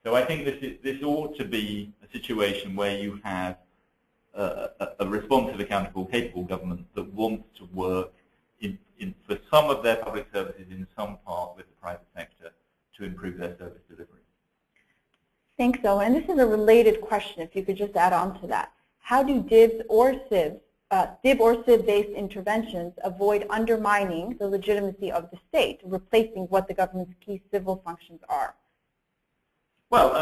Speaker 3: So I think this ought to be a situation where you have a responsive, accountable, capable government that wants to work for some of their public services in some part with the private sector to improve their service delivery.
Speaker 1: Thanks, Owen. This is a related question, if you could just add on to that. How do DIBs or CIBs, DIB or CIB-based interventions avoid undermining the legitimacy of the state, replacing what the government's key civil functions are?
Speaker 3: Well,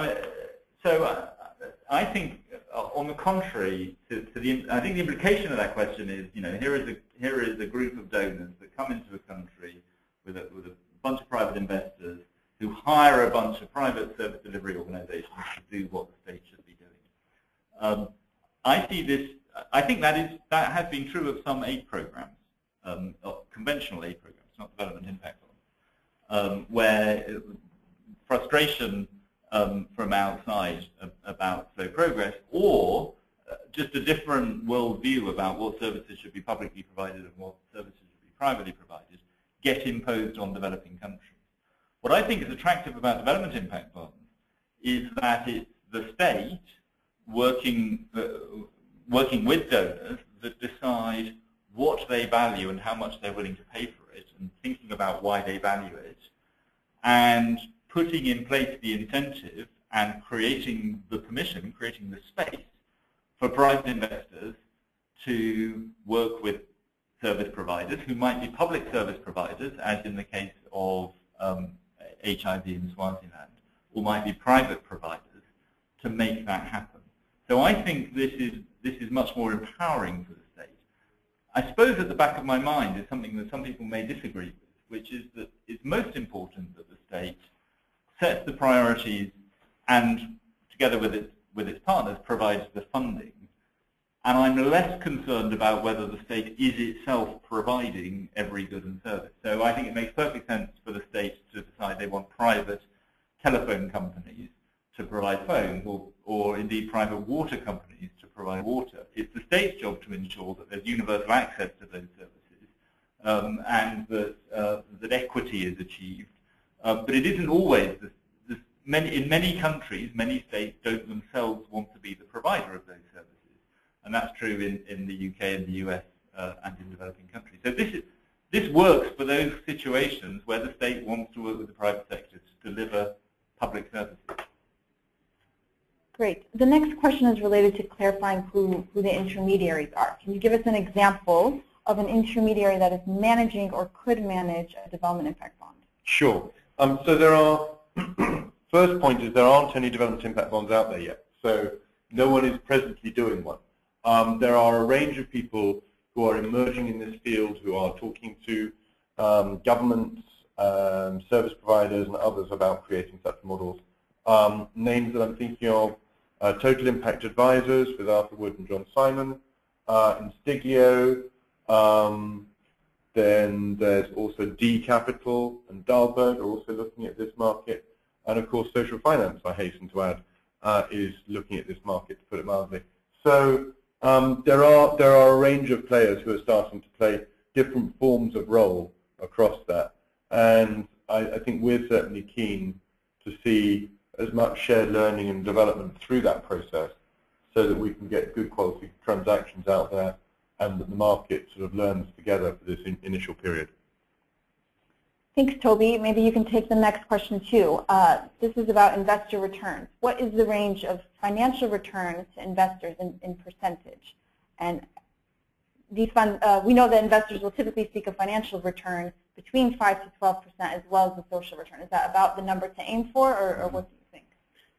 Speaker 3: I think, on the contrary, I think the implication of that question is, here is a group of donors that come into a country with a bunch of private investors who hire a bunch of private service delivery organizations to do what the state should be doing. I see this. I think that has been true of some aid programs, conventional aid programs, not development impact ones, where frustration from outside about slow progress, or just a different worldview about what services should be publicly provided and what services should be privately provided, get imposed on developing countries. What I think is attractive about development impact bonds is that it's the state working with donors that decide what they value and how much they're willing to pay for it, and thinking about why they value it, and putting in place the incentive and creating the permission, creating the space for private investors to work with service providers who might be public service providers, as in the case of HIV in Swaziland, or might be private providers, to make that happen. So I think this is much more empowering for the state. I suppose at the back of my mind is something that some people may disagree with, which is that it's most important that the state sets the priorities and, together with its partners, provides the funding. And I'm less concerned about whether the state is itself providing every good and service. So I think it makes perfect sense for the state to decide they want private telephone companies to provide phones, or indeed private water companies to provide water. It's the state's job to ensure that there's universal access to those services, and that equity is achieved. But it isn't always. In many countries, many states don't themselves want to be the provider of those services. And that's true in the UK and the US and in developing countries. So this works for those situations where the state wants to work with the private sector to deliver public services.
Speaker 1: Great. The next question is related to clarifying who the intermediaries are. Can you give us an example of an intermediary that is managing or could manage a development impact bond?
Speaker 2: Sure. So there are, first point is there aren't any development impact bonds out there yet. So no one is presently doing one. There are a range of people who are emerging in this field, who are talking to governments, service providers and others about creating such models. Names that I'm thinking of, Total Impact Advisors with Arthur Wood and John Simon, Instigio, then there's also D Capital and Dahlberg are also looking at this market, and of course social finance, I hasten to add, is looking at this market, to put it mildly. So there are a range of players who are starting to play different forms of role across that, and I think we're certainly keen to see as much shared learning and development through that process so that we can get good quality transactions out there and that the market sort of learns together for this initial period.
Speaker 1: Thanks, Toby. Maybe you can take the next question too. This is about investor returns. What is the range of financial returns to investors in percentage? And these funds, we know that investors will typically seek a financial return between 5 to 12% as well as the social return. Is that about the number to aim for, or what do you think?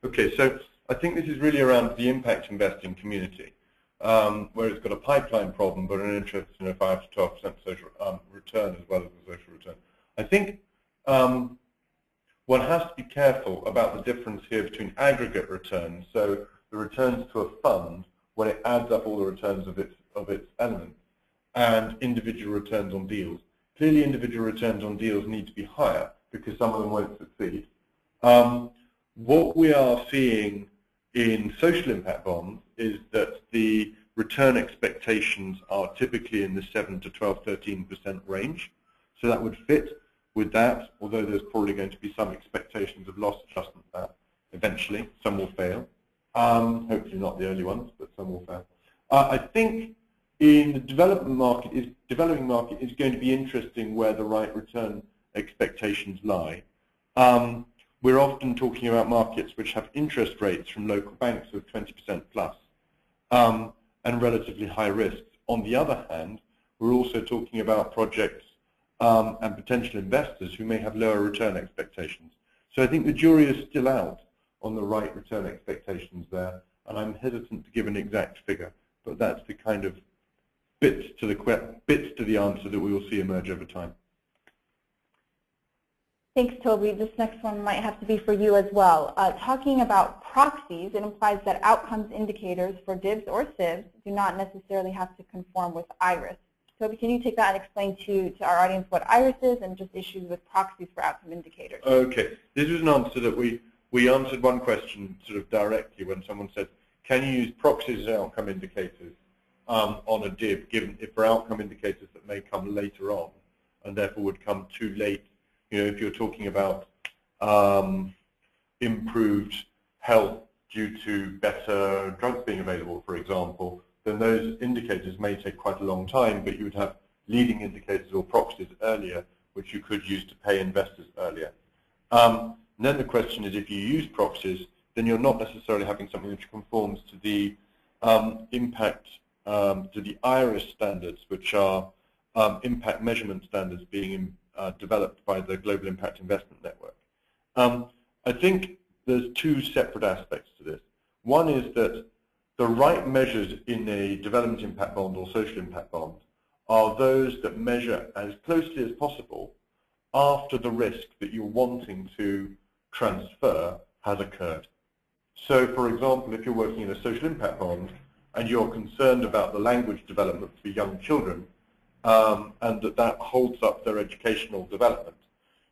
Speaker 2: Okay, so I think this is really around the impact investing community, where it's got a pipeline problem but an interest in a 5 to 12% social return as well as the social return. I think one has to be careful about the difference here between aggregate returns, so the returns to a fund when it adds up all the returns of its elements, and individual returns on deals. Clearly, individual returns on deals need to be higher because some of them won't succeed. What we are seeing in social impact bonds is that the return expectations are typically in the 7 to 12, 13% range. So that would fit with that, although there's probably going to be some expectations of loss adjustment there eventually. Some will fail. Hopefully not the early ones, but some will fail. I think in the developing market is going to be interesting where the right return expectations lie. We're often talking about markets which have interest rates from local banks of 20% plus and relatively high risks. On the other hand, we're also talking about projects and potential investors who may have lower return expectations. So I think the jury is still out on the right return expectations there, and I'm hesitant to give an exact figure, but that's the kind of bits to the answer that we will see emerge over time.
Speaker 1: Thanks, Toby. This next one might have to be for you as well. Talking about proxies, it implies that outcomes indicators for DIBs or CIBs do not necessarily have to conform with IRIS. Toby, can you take that and explain to our audience what IRIS is and just issues with proxies for outcome indicators?
Speaker 2: Okay. This was an answer that we answered one question sort of directly when someone said, can you use proxies as outcome indicators on a DIB, given if for outcome indicators that may come later on and therefore would come too late? You know, if you're talking about improved health due to better drugs being available, for example, then those indicators may take quite a long time, but you would have leading indicators or proxies earlier, which you could use to pay investors earlier. And then the question is, if you use proxies, then you're not necessarily having something which conforms to the impact, to the IRIS standards, which are impact measurement standards being developed by the Global Impact Investment Network. I think there's two separate aspects to this. One is that the right measures in a development impact bond or social impact bond are those that measure as closely as possible after the risk that you're wanting to transfer has occurred. So, for example, if you're working in a social impact bond and you're concerned about the language development for young children, and that holds up their educational development,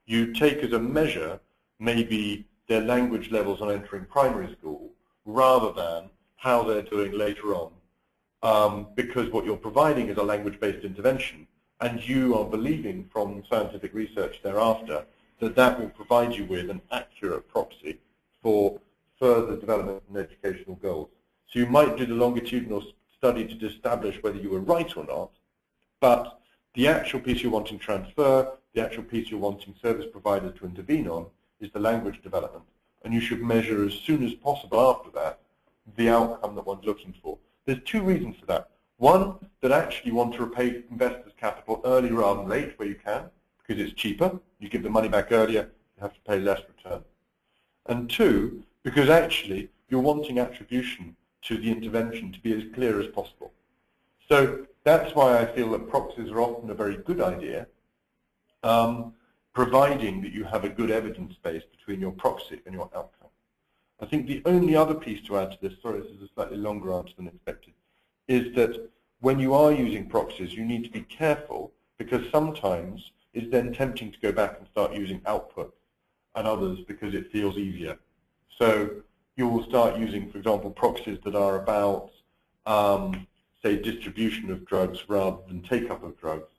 Speaker 2: you take as a measure maybe their language levels on entering primary school rather than how they're doing later on, because what you're providing is a language-based intervention, and you are believing from scientific research thereafter that that will provide you with an accurate proxy for further development and educational goals. So you might do the longitudinal study to establish whether you were right or not, but the actual piece you're wanting to transfer, the actual piece you're wanting service providers to intervene on, is the language development. And you should measure as soon as possible after that the outcome that one's looking for. There's two reasons for that. One, that actually you want to repay investors' capital early rather than late where you can, because it's cheaper. You give the money back earlier, you have to pay less return. And two, because actually you're wanting attribution to the intervention to be as clear as possible. So that's why I feel that proxies are often a very good idea, providing that you have a good evidence base between your proxy and your outcome. I think the only other piece to add to this, sorry, this is a slightly longer answer than expected, is that when you are using proxies, you need to be careful, because sometimes it's then tempting to go back and start using outputs and others because it feels easier. So you will start using, for example, proxies that are about, say, distribution of drugs rather than take-up of drugs,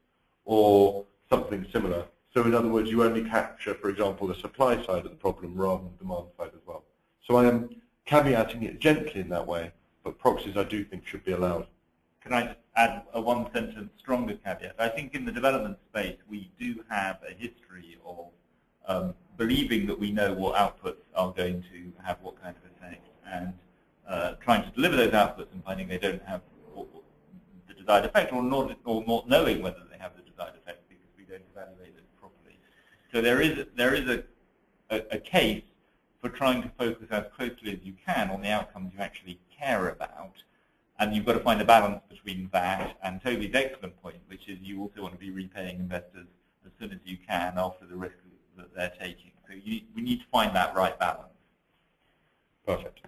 Speaker 2: or something similar. So in other words, you only capture, for example, the supply side of the problem rather than the demand side as well. So I am caveating it gently in that way, but proxies I do think should be allowed.
Speaker 3: Can I just add a one-sentence stronger caveat? I think in the development space, we do have a history of believing that we know what outputs are going to have what kind of effect, and trying to deliver those outputs and finding they don't have the desired effect, or not knowing whether they have the desired effect because we don't evaluate them properly. So there is a case for trying to focus as closely as you can on the outcomes you actually care about. And you've got to find a balance between that and Toby's excellent point, which is you also want to be repaying investors as soon as you can after the risk that they're taking. So we need to find that right balance.
Speaker 2: Perfect.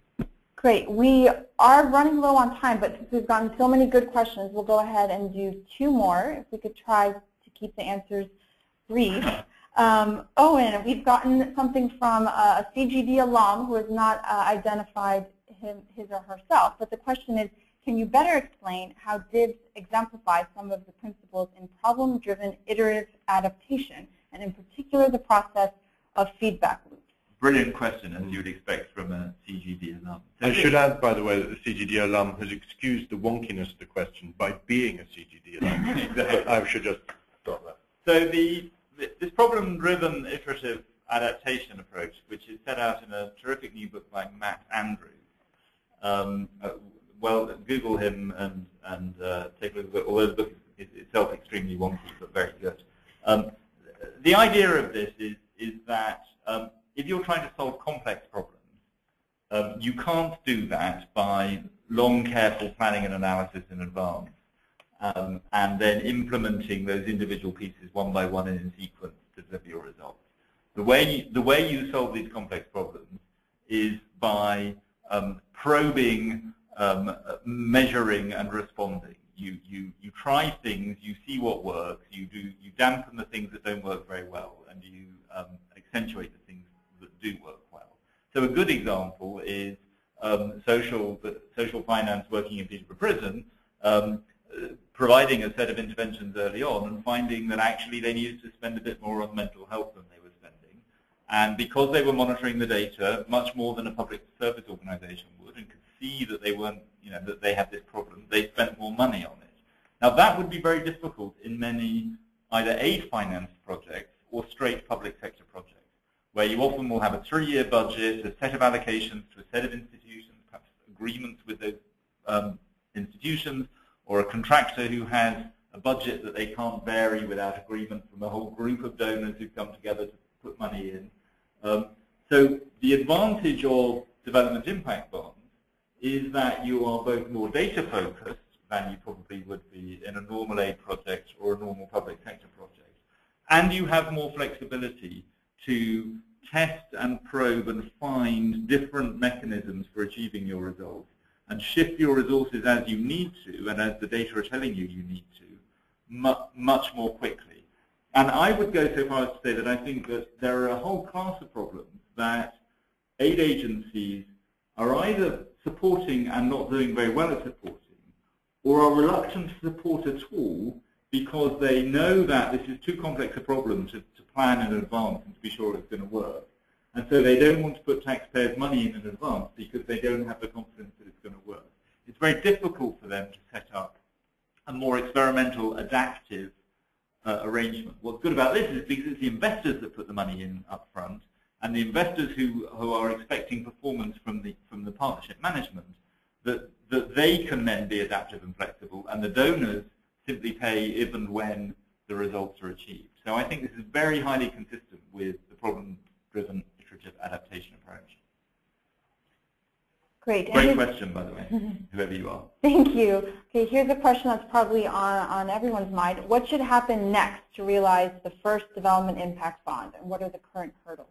Speaker 1: Great. We are running low on time, but since we've gotten so many good questions, we'll go ahead and do 2 more. If we could try to keep the answers brief. Owen, we've gotten something from a CGD alum who has not identified his or herself, but the question is, can you better explain how DIBs exemplify some of the principles in problem-driven iterative adaptation, and in particular the process of feedback loops?
Speaker 3: Brilliant question, as you would expect from a CGD alum.
Speaker 2: I should add, by the way, that the CGD alum has excused the wonkiness of the question by being a CGD alum.
Speaker 3: Exactly.
Speaker 2: I should just stop that.
Speaker 3: So this problem-driven iterative adaptation approach, which is set out in a terrific new book by Matt Andrews, well, Google him and take a look at it, although the book is itself extremely wonky, but very good. The idea of this is that if you're trying to solve complex problems, you can't do that by long, careful planning and analysis in advance, and then implementing those individual pieces one by one and in sequence to deliver your results. The way you solve these complex problems is by probing, measuring, and responding. You try things, you see what works, you dampen the things that don't work very well, and you accentuate the things that do work well. So a good example is social finance working in Peterborough Prison, providing a set of interventions early on and finding that actually they needed to spend a bit more on mental health than they were spending. And because they were monitoring the data much more than a public service organization would, and could see that they weren't, that they had this problem, they spent more money on it. Now that would be very difficult in many either aid finance projects or straight public sector projects, where you often will have a 3-year budget, a set of allocations to a set of institutions, perhaps agreements with those institutions, or a contractor who has a budget that they can't vary without agreement from a whole group of donors who come together to put money in. So the advantage of development impact bonds is that you are both more data focused than you probably would be in a normal aid project or a normal public sector project. And you have more flexibility to test and probe and find different mechanisms for achieving your results, and shift your resources as you need to, and as the data are telling you you need to, much more quickly. And I would go so far as to say that I think that there are a whole class of problems that aid agencies are either supporting and not doing very well at supporting, or are reluctant to support at all because they know that this is too complex a problem to plan in advance and to be sure it's going to work. And so they don't want to put taxpayers' money in advance because they don't have the confidence that it's going to work. It's very difficult for them to set up a more experimental, adaptive arrangement. What's good about this is because it's the investors that put the money in up front, and the investors who are expecting performance from the partnership management, that they can then be adaptive and flexible, and the donors simply pay even when the results are achieved. So I think this is very highly consistent with the problem-driven iterative adaptation approach.
Speaker 1: Great.
Speaker 3: Great question, by the way, whoever you are.
Speaker 1: Thank you. Okay, here's a question that's probably on everyone's mind. What should happen next to realize the first development impact bond, and what are the current hurdles?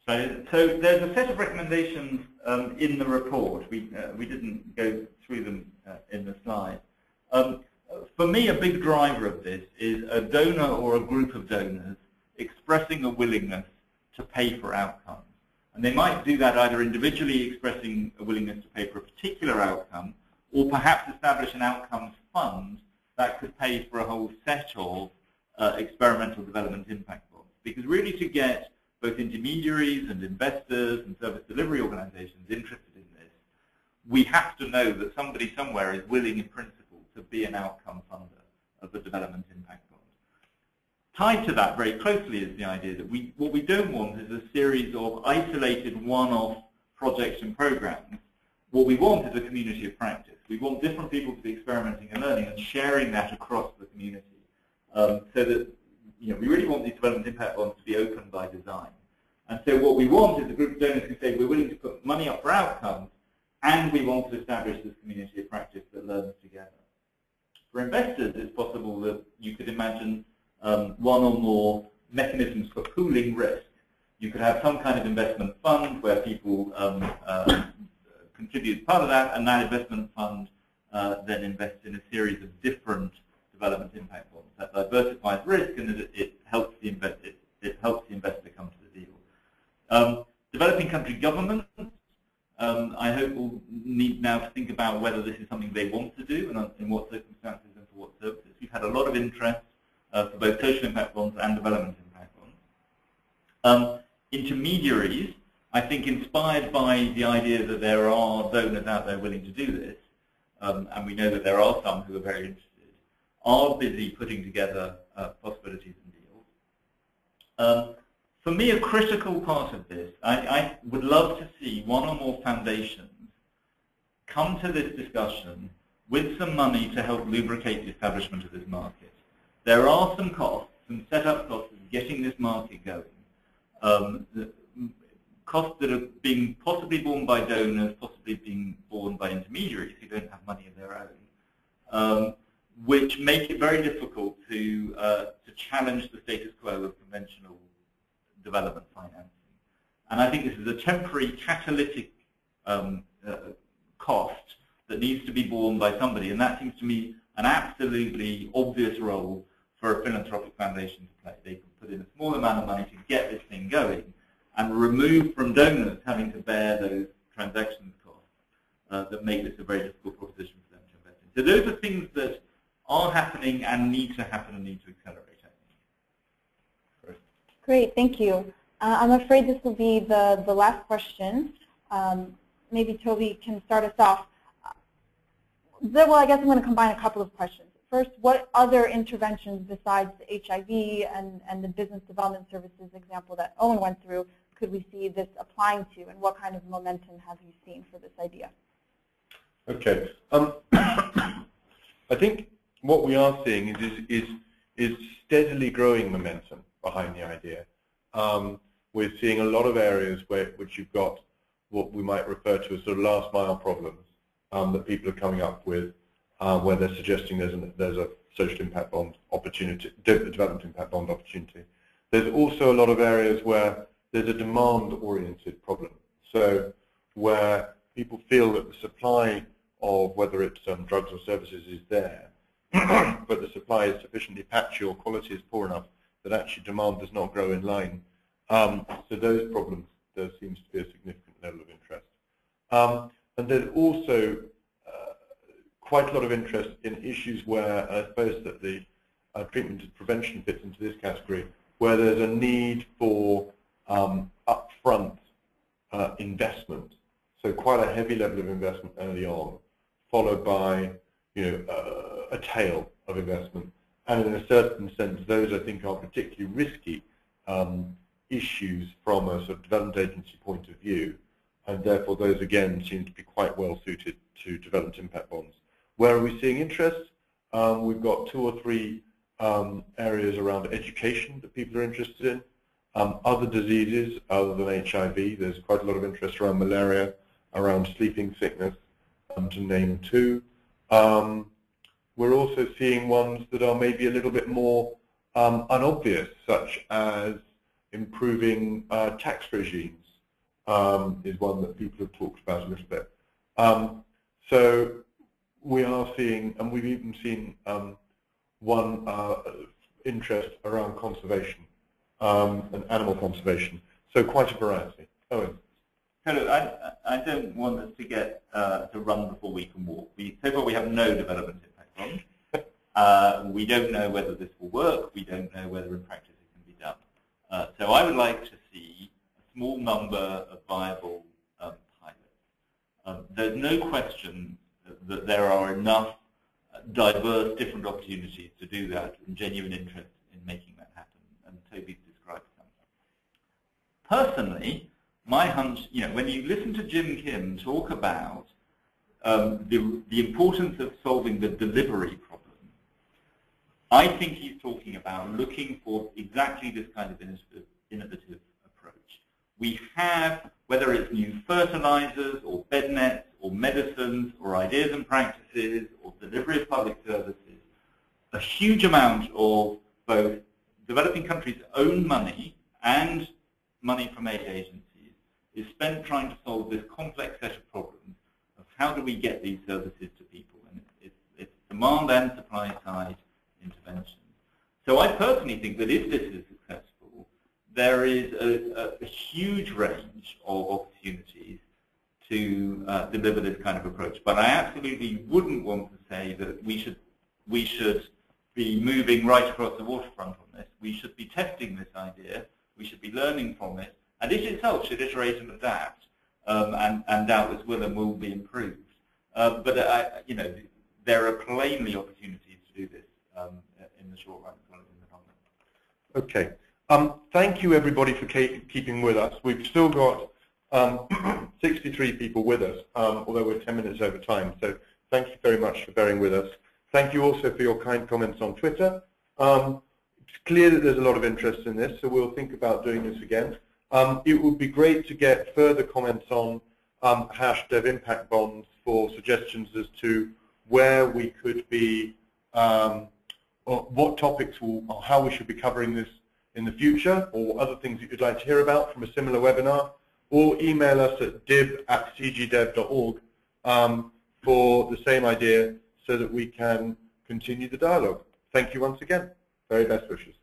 Speaker 3: So there's a set of recommendations in the report. We didn't go through them in the slide. For me, a big driver of this is a donor or a group of donors expressing a willingness to pay for outcomes. And they might do that either individually expressing a willingness to pay for a particular outcome, or perhaps establish an outcomes fund that could pay for a whole set of experimental development impact bonds. Because really to get both intermediaries and investors and service delivery organizations interested in this, we have to know that somebody somewhere is willing in principle to be an outcome funder of the development impact bond. Tied to that very closely is the idea that what we don't want is a series of isolated one-off projects and programs. What we want is a community of practice. We want different people to be experimenting and learning and sharing that across the community. So that we really want these development impact bonds to be open by design. And so what we want is a group of donors who say we're willing to put money up for outcomes, and we want to establish this community of practice that learns together. For investors, it's possible that you could imagine one or more mechanisms for pooling risk. You could have some kind of investment fund where people contribute part of that, and that investment fund then invests in a series of different development impact bonds. That diversifies risk, and it helps the investor come to the deal. Developing country governments, I hope, will need now to think about whether this is something they want to do and in what circumstances and for what services. We've had a lot of interest for both social impact bonds and development impact bonds. Intermediaries, I think, inspired by the idea that there are donors out there willing to do this, and we know that there are some who are very interested, are busy putting together possibilities and deals. For me, a critical part of this, I would love to see one or more foundations come to this discussion with some money to help lubricate the establishment of this market. There are some costs, some setup costs of getting this market going. Costs that are being possibly borne by donors, possibly being borne by intermediaries who don't have money of their own, which make it very difficult to challenge the status quo of conventional development financing. And I think this is a temporary catalytic cost that needs to be borne by somebody, and that seems to me an absolutely obvious role for a philanthropic foundation to play. They can put in a small amount of money to get this thing going and remove from donors having to bear those transactions costs that make this a very difficult proposition for them to invest in. So those are things that are happening and need to happen and need to accelerate, I think.
Speaker 1: Great, thank you. I'm afraid this will be the last question. Maybe Toby can start us off. Well, I guess I'm going to combine a couple of questions. First, what other interventions besides the HIV and the business development services example that Owen went through could we see this applying to, and what kind of momentum have you seen for this idea?
Speaker 2: Okay. I think what we are seeing is steadily growing momentum behind the idea. We're seeing a lot of areas which you've got what we might refer to as sort of last mile problems that people are coming up with, where they're suggesting there's a social impact bond opportunity, development impact bond opportunity. There's also a lot of areas where there's a demand-oriented problem. So where people feel that the supply of whether it's drugs or services is there, but the supply is sufficiently patchy or quality is poor enough that actually demand does not grow in line. So those problems, there seems to be a significant level of interest. And there's also quite a lot of interest in issues where I suppose that the treatment and prevention fits into this category, where there's a need for upfront investment. So quite a heavy level of investment early on, followed by a tail of investment. And in a certain sense, those I think are particularly risky issues from a sort of development agency point of view, and therefore those again seem to be quite well suited to development impact bonds. Where are we seeing interest? We've got 2 or 3 areas around education that people are interested in. Other diseases other than HIV, there's quite a lot of interest around malaria, around sleeping sickness, to name two. We're also seeing ones that are maybe a little bit more unobvious, such as improving tax regimes, is one that people have talked about a little bit. So we are seeing, and we've even seen one interest around conservation and animal conservation. So quite a variety. Owen.
Speaker 3: So look, I don't want us to get to run before we can walk. So far we have no development impact bonds. We don't know whether this will work. We don't know whether in practice it can be done. So I would like to see a small number of viable pilots. There's no question that there are enough diverse, different opportunities to do that and genuine interest in making that happen. And Toby's described some. Personally, my hunch, when you listen to Jim Kim talk about the importance of solving the delivery problem, I think he's talking about looking for exactly this kind of innovative approach. We have, whether it's new fertilizers or bed nets or medicines or ideas and practices or delivery of public services, a huge amount of both developing countries' own money and money from aid agencies is spent trying to solve this complex set of problems of how do we get these services to people. And it's demand and supply side intervention. So I personally think that if this is successful, there is a huge range of opportunities to deliver this kind of approach. But I absolutely wouldn't want to say that we should be moving right across the waterfront on this. We should be testing this idea. We should be learning from it. And it itself should iterate and adapt, and doubtless will and will be improved. But there are plainly opportunities to do this in the short run as well as in the long run.
Speaker 2: Okay. Thank you, everybody, for keeping with us. We've still got 63 people with us, although we're 10 minutes over time. So thank you very much for bearing with us. Thank you also for your kind comments on Twitter. It's clear that there's a lot of interest in this, so we'll think about doing this again. It would be great to get further comments on #dev impact bonds for suggestions as to where we could be, or what topics or how we should be covering this in the future, or other things that you'd like to hear about from a similar webinar, or email us at dib@cgdev.org for the same idea so that we can continue the dialogue. Thank you once again. Very best wishes.